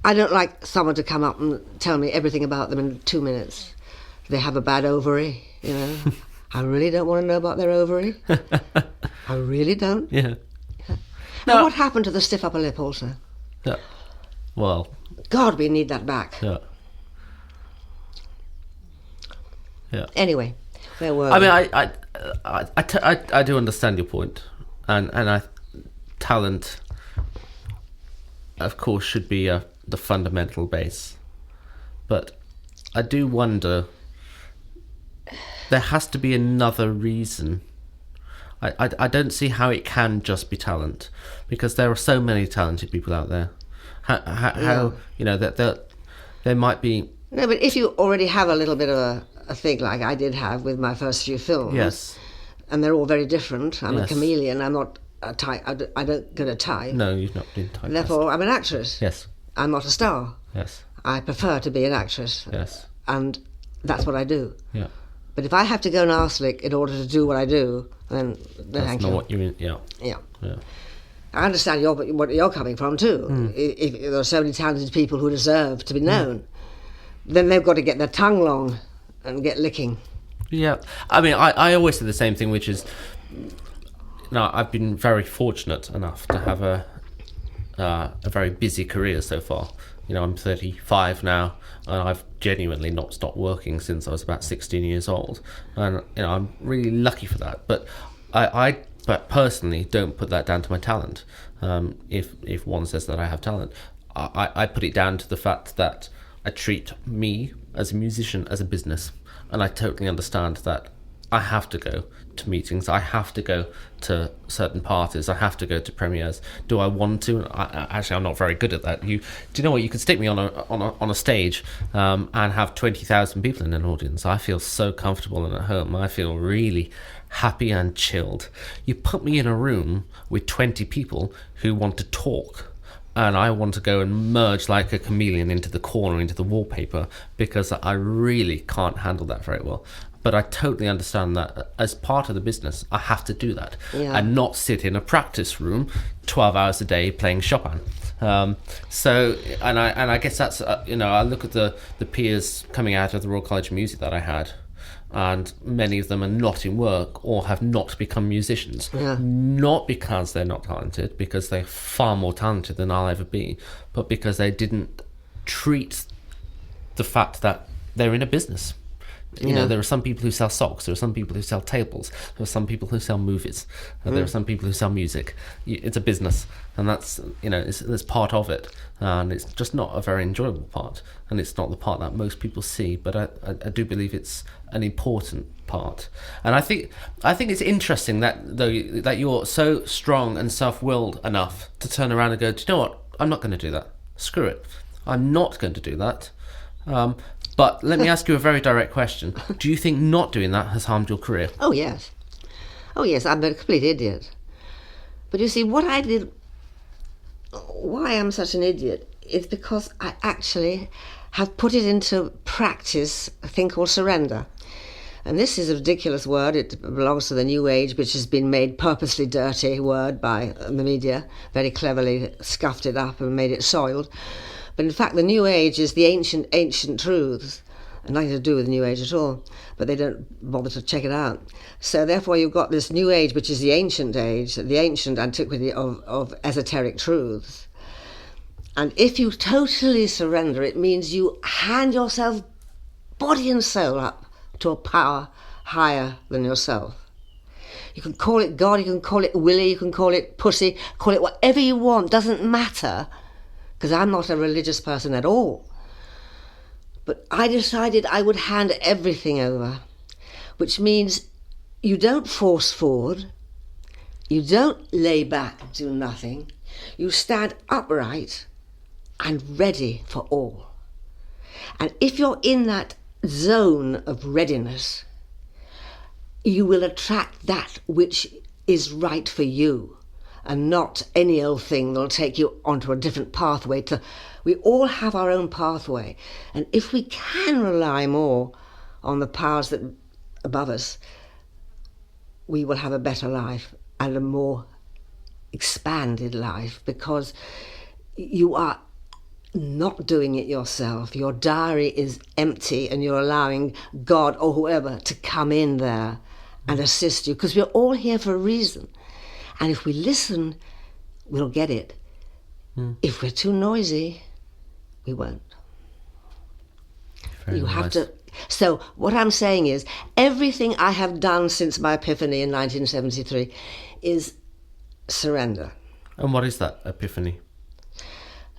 I don't like someone to come up and tell me everything about them in 2 minutes. They have a bad ovary, I really don't want to know about their ovary. I really don't. Yeah. Now, what happened to the stiff upper lip also? Yeah. Well... God, we need that back. Yeah. Yeah. Anyway, where were we? I mean, I do understand your point, and talent, of course, should be the fundamental base, but I do wonder. There has to be another reason. I don't see how it can just be talent, because there are so many talented people out there. How that there might be... No, but if you already have a little bit of a thing like I did have with my first few films... Yes. And they're all very different. I'm a chameleon. I'm not a type. I don't get a type. No, you've not been typecast. Therefore, I'm an actress. Yes. I'm not a star. Yes. I prefer to be an actress. Yes. And that's what I do. Yeah. But if I have to go an arslick in order to do what I do, then That's thank not you. what you mean. Yeah. Yeah. Yeah. I understand what you're coming from too. If there are so many talented people who deserve to be known, then they've got to get their tongue long and get licking. Yeah. I mean, I always say the same thing, which is, I've been very fortunate enough to have a very busy career so far. I'm 35 now, and I've genuinely not stopped working since I was about 16 years old, and I'm really lucky for that. But I personally don't put that down to my talent. If one says that I have talent, I put it down to the fact that I treat me as a musician as a business, and I totally understand that I have to go to meetings, I have to go to certain parties, I have to go to premieres. Do I want to? Actually, I'm not very good at that. Do you know what? You could stick me on a stage and have 20,000 people in an audience. I feel so comfortable and at home. I feel really happy and chilled. You put me in a room with 20 people who want to talk, and I want to go and merge like a chameleon into the corner, into the wallpaper, because I really can't handle that very well. But I totally understand that as part of the business, I have to do that and not sit in a practice room 12 hours a day playing Chopin. So I guess that's, I look at the peers coming out of the Royal College of Music that I had, and many of them are not in work or have not become musicians. Not because they're not talented, because they're far more talented than I'll ever be, but because they didn't treat the fact that they're in a business. There are some people who sell socks, there are some people who sell tables, there are some people who sell movies, there are some people who sell music. It's a business, and that's it's part of it, and it's just not a very enjoyable part, and it's not the part that most people see, but I do believe it's an important part. And I think it's interesting that you're so strong and self-willed enough to turn around and go, do you know what, I'm not going to do that, screw it, I'm not going to do that. But let me ask you a very direct question. Do you think not doing that has harmed your career? Oh, yes. I'm a complete idiot. But you see, what I did, why I'm such an idiot, is because I actually have put it into practice, a thing called surrender. And this is a ridiculous word. It belongs to the New Age, which has been made purposely dirty word by the media, very cleverly scuffed it up and made it soiled. But in fact, the New Age is the ancient truths, and nothing to do with the New Age at all, but they don't bother to check it out. So therefore, you've got this New Age, which is the ancient age, the ancient antiquity of esoteric truths. And if you totally surrender, it means you hand yourself, body and soul, up to a power higher than yourself. You can call it God, you can call it Willie, you can call it Pussy, call it whatever you want, doesn't matter. Because I'm not a religious person at all. But I decided I would hand everything over, which means you don't force forward, you don't lay back and do nothing, you stand upright and ready for all. And if you're in that zone of readiness, you will attract that which is right for you, and not any old thing that'll take you onto a different pathway. We all have our own pathway, and if we can rely more on the powers that above us, we will have a better life and a more expanded life, because you are not doing it yourself. Your diary is empty, and you're allowing God or whoever to come in there and assist you, because we're all here for a reason. And if we listen, we'll get it. If we're too noisy, we won't. Very nice. Have to. So what I'm saying is, everything I have done since my epiphany in 1973 is surrender. And what is that epiphany?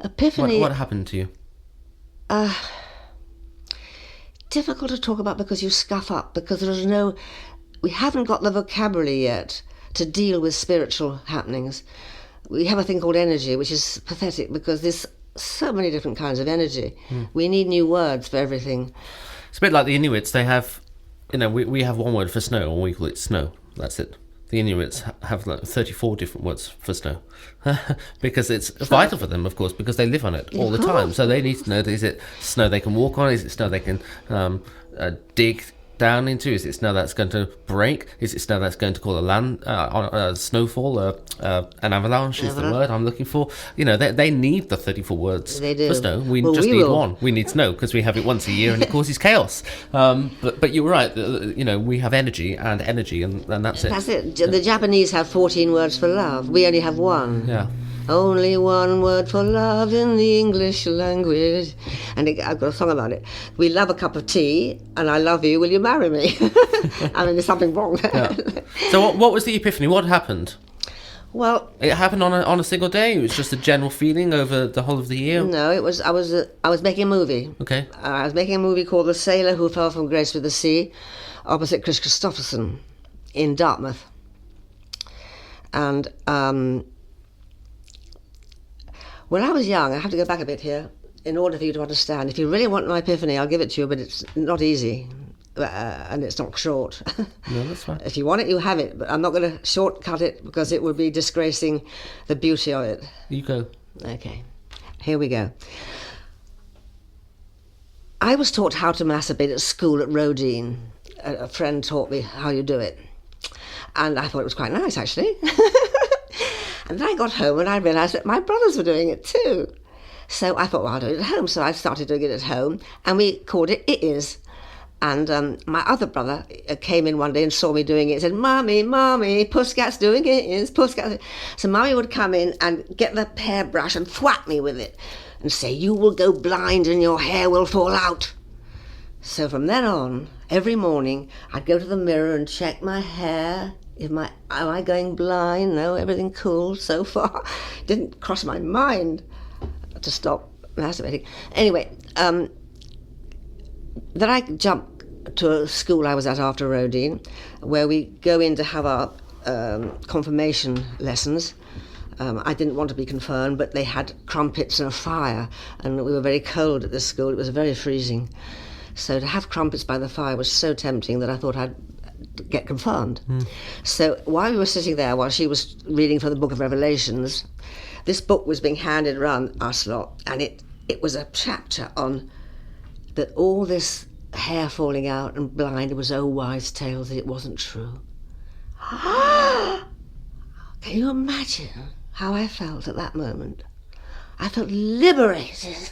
Epiphany. What happened to you? Difficult to talk about because you scuff up, because we haven't got the vocabulary yet to deal with spiritual happenings. We have a thing called energy, which is pathetic because there's so many different kinds of energy. We need new words for everything. It's a bit like the Inuits. They have, we have one word for snow, and we call it snow. That's it. the Inuits have like 34 different words for snow because it's vital for them, of course, because they live on it all the time. So they need to know, is it snow they can walk on? Is it snow they can dig down into? Is it snow that's going to break? Is it snow that's going to cause a snowfall? An avalanche is the word I'm looking for. You know, they need the 34 words for snow. We need one. We need snow because we have it once a year and it causes chaos. But you're right. You know, we have energy, and that's it. That's it. The Japanese have 14 words for love. We only have one. Yeah. Only one word for love in the English language. And I've got a song about it. We love a cup of tea, and I love you, will you marry me? I mean, there's something wrong there. Yeah. So what was the epiphany? What happened? Well, it happened on a single day? It was just a general feeling over the whole of the year? No, it was. I was making a movie. Okay. I was making a movie called The Sailor Who Fell from Grace with the Sea, opposite Chris Christopherson in Dartmouth. And when I was young, I have to go back a bit here in order for you to understand. If you really want my epiphany, I'll give it to you, but it's not easy. And it's not short. No, that's fine. If you want it, you have it, but I'm not going to shortcut it because it would be disgracing the beauty of it. You go. Okay, here we go. I was taught how to masturbate at school at Rodine. A friend taught me how you do it. And I thought it was quite nice, actually. And then I got home and I realised that my brothers were doing it too. So I thought, well, I'll do it at home. So I started doing it at home, and we called it It Is. And my other brother came in one day and saw me doing it and said, Mommy, Pussycat's doing it, is Pussycat. So Mummy would come in and get the hairbrush and thwack me with it and say, you will go blind and your hair will fall out. So from then on, every morning, I'd go to the mirror and check my hair. Am I going blind? No, everything cool so far. Didn't cross my mind to stop masturbating. Anyway, then I jumped to a school I was at after Rodine, where we go in to have our confirmation lessons. I didn't want to be confirmed, but they had crumpets and a fire, and we were very cold at this school. It was very freezing. So to have crumpets by the fire was so tempting that I thought I'd get confirmed. So while we were sitting there, while she was reading from the book of Revelations, this book was being handed around us lot, and it was a chapter on that all this hair falling out and blind, it was oh wise tales, that it wasn't true. Can you imagine how I felt at that moment? I felt liberated.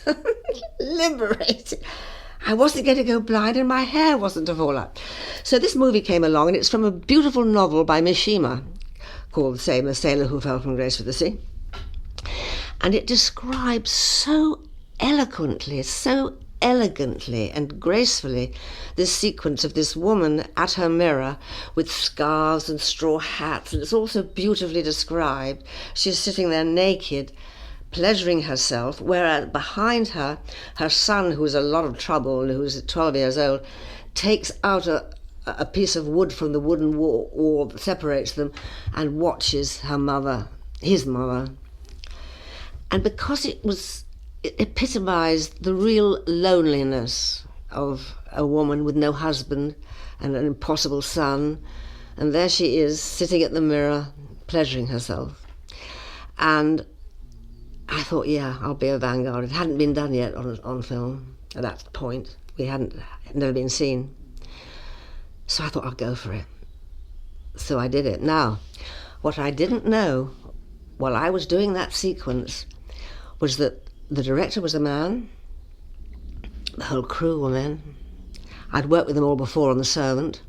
Liberated. I wasn't going to go blind and my hair wasn't to fall out. So this movie came along, and it's from a beautiful novel by Mishima called The Sailor Who Fell from Grace with the Sea. And it describes so eloquently, so elegantly and gracefully this sequence of this woman at her mirror with scarves and straw hats, and it's also beautifully described. She's sitting there naked, pleasuring herself, whereas behind her, her son, who's a lot of trouble, who's 12 years old, takes out a piece of wood from the wooden wall that separates them and watches her mother, his mother. And because it epitomised the real loneliness of a woman with no husband and an impossible son, and there she is sitting at the mirror pleasuring herself. And I thought, yeah, I'll be a vanguard. It hadn't been done yet on film at that point. It had never been seen. So I thought, I'll go for it. So I did it. Now, what I didn't know while I was doing that sequence was that the director was a man, the whole crew were men. I'd worked with them all before on The Servant,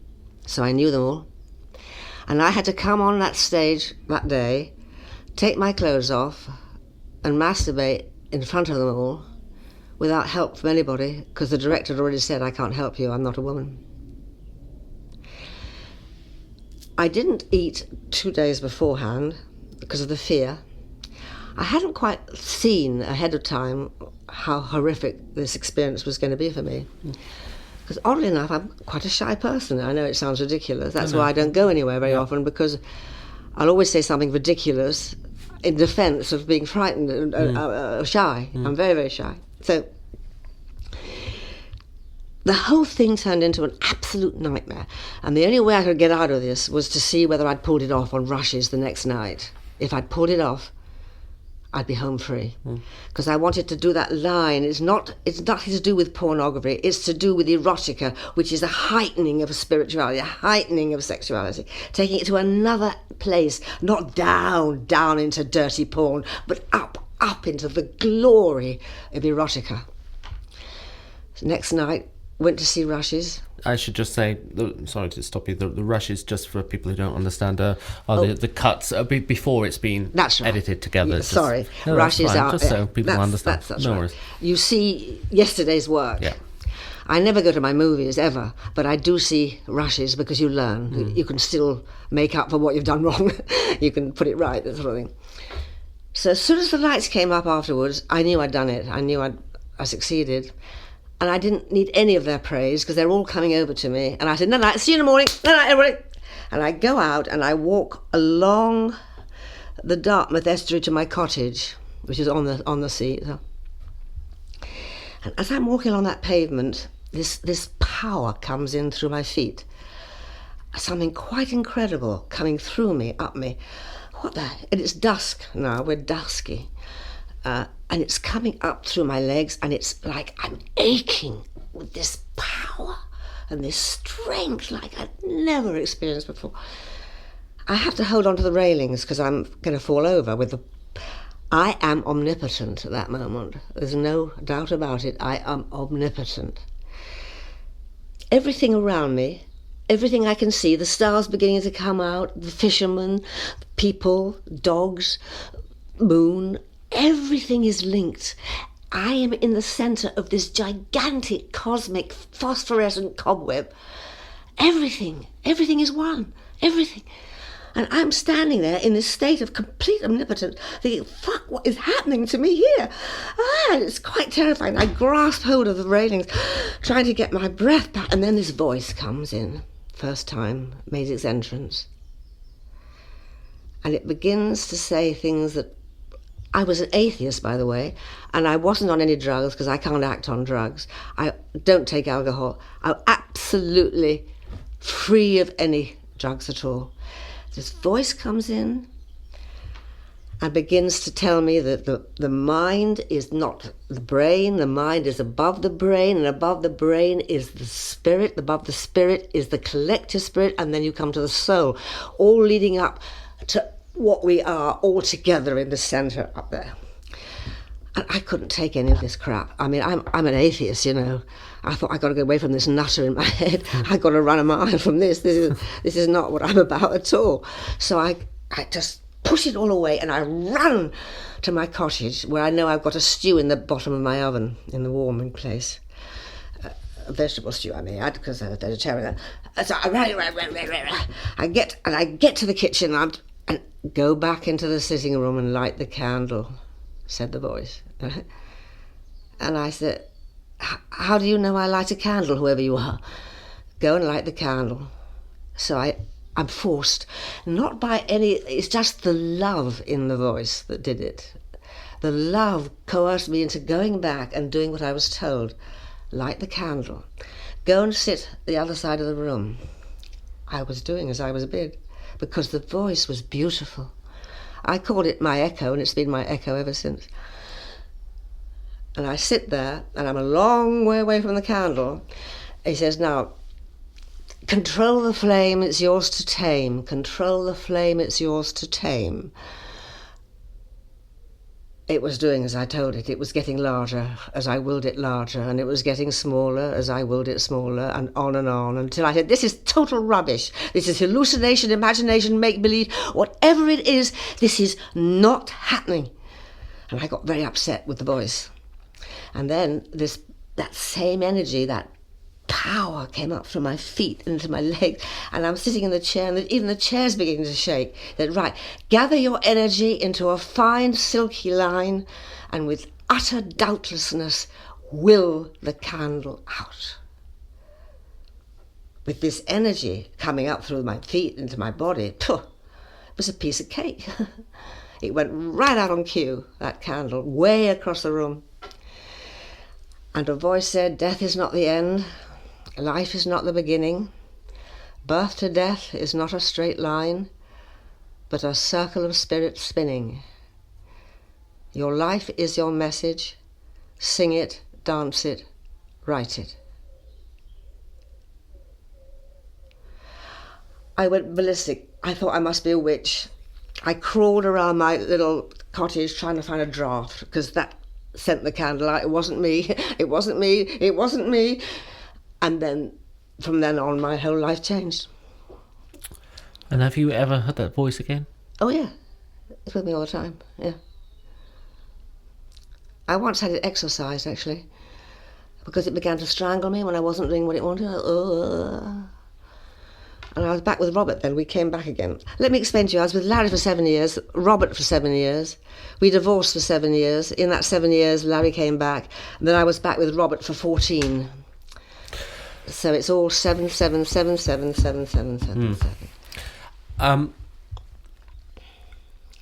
so I knew them all. And I had to come on that stage that day, take my clothes off, and masturbate in front of them all without help from anybody, because the director had already said, I can't help you, I'm not a woman. I didn't eat 2 days beforehand because of the fear. I hadn't quite seen ahead of time how horrific this experience was going to be for me. Because oddly enough, I'm quite a shy person. I know it sounds ridiculous. That's why I don't go anywhere very often, because I'll always say something ridiculous in defence of being frightened and shy. I'm very, very shy. So the whole thing turned into an absolute nightmare. And the only way I could get out of this was to see whether I'd pulled it off on rushes the next night. If I'd pulled it off, I'd be home free. Because I wanted to do that line. It's nothing to do with pornography. It's to do with erotica, which is a heightening of spirituality, a heightening of sexuality, taking it to another place, not down into dirty porn, but up into the glory of erotica. Next night, went to see rushes. I should just say, sorry to stop you, the rushes, just for people who don't understand, are the cuts before it's been edited together. Sorry, rushes are... Just so people understand. That's no right. worries. You see yesterday's work. Yeah. I never go to my movies, ever, but I do see rushes because you learn. You can still make up for what you've done wrong. You can put it right, that sort of thing. So as soon as the lights came up afterwards, I knew I'd done it. I knew I succeeded. And I didn't need any of their praise because they're all coming over to me. And I said, no, see you in the morning. No, everybody. And I go out and I walk along the Dartmouth estuary to my cottage, which is on the sea. And as I'm walking along that pavement, this power comes in through my feet. Something quite incredible coming through me, up me. What the? And it's dusk now. We're dusky. And it's coming up through my legs, and it's like I'm aching with this power and this strength like I've never experienced before. I have to hold on to the railings because I'm going to fall over. I am omnipotent at that moment. There's no doubt about it. I am omnipotent. Everything around me, everything I can see, the stars beginning to come out, the fishermen, people, dogs, moon, everything is linked. I am in the centre of this gigantic cosmic phosphorescent cobweb. Everything is one. Everything. And I'm standing there in this state of complete omnipotence, thinking, fuck, what is happening to me here? It's quite terrifying. I grasp hold of the railings, trying to get my breath back, and then this voice comes in. First time, made its entrance. And it begins to say things that... I was an atheist, by the way, and I wasn't on any drugs because I can't act on drugs. I don't take alcohol. I'm absolutely free of any drugs at all. This voice comes in and begins to tell me that the mind is not the brain, the mind is above the brain, and above the brain is the spirit, above the spirit is the collective spirit, and then you come to the soul, all leading up to what we are all together in the centre up there. And I couldn't take any of this crap. I mean, I'm an atheist, you know. I thought, I got to get away from this nutter in my head. I got to run a mile from this. This is not what I'm about at all. So I just push it all away and I run to my cottage where I know I've got a stew in the bottom of my oven in the warming place. A vegetable stew, I may add, because I'm vegetarian. So I get to the kitchen and go back into the sitting room and light the candle, said the voice. And I said, how do you know I light a candle, whoever you are? Go and light the candle. So I'm forced, not by any, it's just the love in the voice that did it. The love coerced me into going back and doing what I was told. Light the candle. Go and sit the other side of the room. I was doing as I was bid, because the voice was beautiful. I called it my echo, and it's been my echo ever since. And I sit there, and I'm a long way away from the candle. He says, now, control the flame, it's yours to tame. Control the flame, it's yours to tame. It was doing as I told it. It was getting larger as I willed it larger, and it was getting smaller as I willed it smaller, and on, until I said, this is total rubbish. This is hallucination, imagination, make-believe. Whatever it is, this is not happening. And I got very upset with the voice. And then that same energy, that power came up from my feet into my legs, and I'm sitting in the chair, and even the chair's beginning to shake. That, right, gather your energy into a fine silky line, and with utter doubtlessness will the candle out. With this energy coming up through my feet into my body, it was a piece of cake. It went right out on cue, that candle, way across the room. And a voice said, death is not the end. Life is not the beginning. Birth to death is not a straight line, but a circle of spirit spinning. Your life is your message. Sing it, dance it, write it. I went ballistic. I thought I must be a witch. I crawled around my little cottage trying to find a draft, because that sent the candle out. It wasn't me, it wasn't me, it wasn't me. And then, from then on, my whole life changed. And have you ever heard that voice again? Oh yeah, it's with me all the time, yeah. I once had it exorcised, actually, because it began to strangle me when I wasn't doing what it wanted. And I was back with Robert then. We came back again. Let me explain to you. I was with Larry for 7 years, Robert for 7 years. We divorced for 7 years. In that 7 years, Larry came back. And then I was back with Robert for 14. So it's all 7, 7, 7, 7, 7, 7, 7, 7.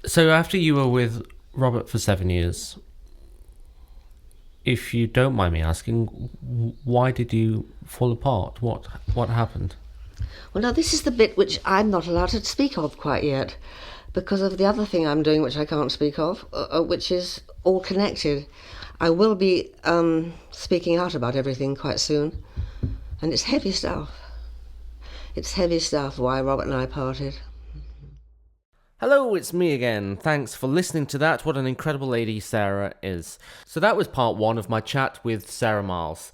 So after you were with Robert for 7 years, if you don't mind me asking, why did you fall apart? What happened? Well, now this is the bit which I'm not allowed to speak of quite yet, because of the other thing I'm doing which I can't speak of, which is all connected. I will be speaking out about everything quite soon, and it's heavy stuff. It's heavy stuff why Robert and I parted. Hello, it's me again. Thanks for listening to that. What an incredible lady Sarah is. So that was part 1 of my chat with Sarah Miles.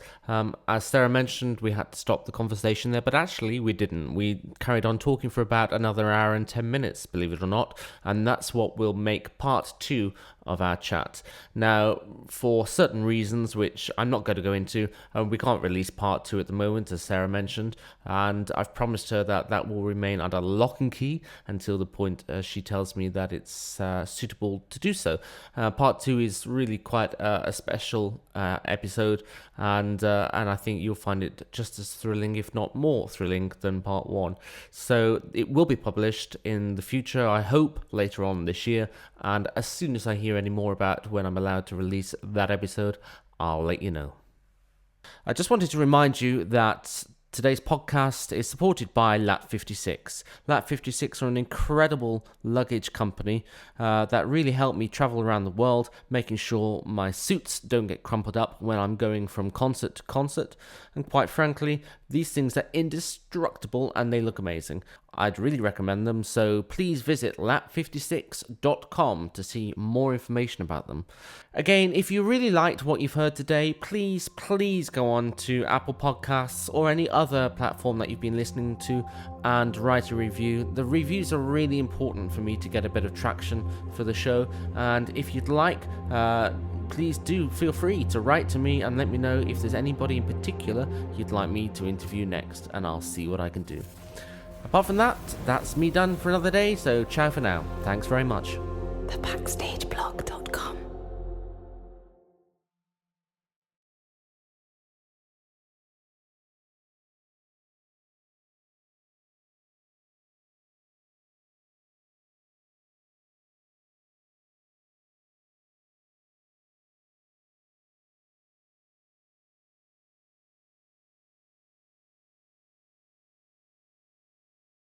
As Sarah mentioned, we had to stop the conversation there, but actually we didn't. We carried on talking for about another hour and 10 minutes, believe it or not, and that's what will make part 2 of our chat. Now, for certain reasons, which I'm not going to go into, we can't release part 2 at the moment, as Sarah mentioned, and I've promised her that that will remain under lock and key until the point she tells me that it's suitable to do so. Part 2 is really quite a special episode, and I think you'll find it just as thrilling, if not more thrilling, than part 1. So it will be published in the future, I hope, later on this year, and as soon as I hear any more about when I'm allowed to release that episode, I'll let you know. I just wanted to remind you that today's podcast is supported by Lat 56. Lat 56 are an incredible luggage company that really help me travel around the world, making sure my suits don't get crumpled up when I'm going from concert to concert. And quite frankly, these things are indestructible and they look amazing. I'd really recommend them, so please visit lat56.com to see more information about them. Again, if you really liked what you've heard today, please go on to Apple Podcasts or any other platform that you've been listening to and write a review. The reviews are really important for me to get a bit of traction for the show, and if you'd like, please do feel free to write to me and let me know if there's anybody in particular you'd like me to interview next, and I'll see what I can do. Apart from that, that's me done for another day, so ciao for now. Thanks very much. The Backstage Blog.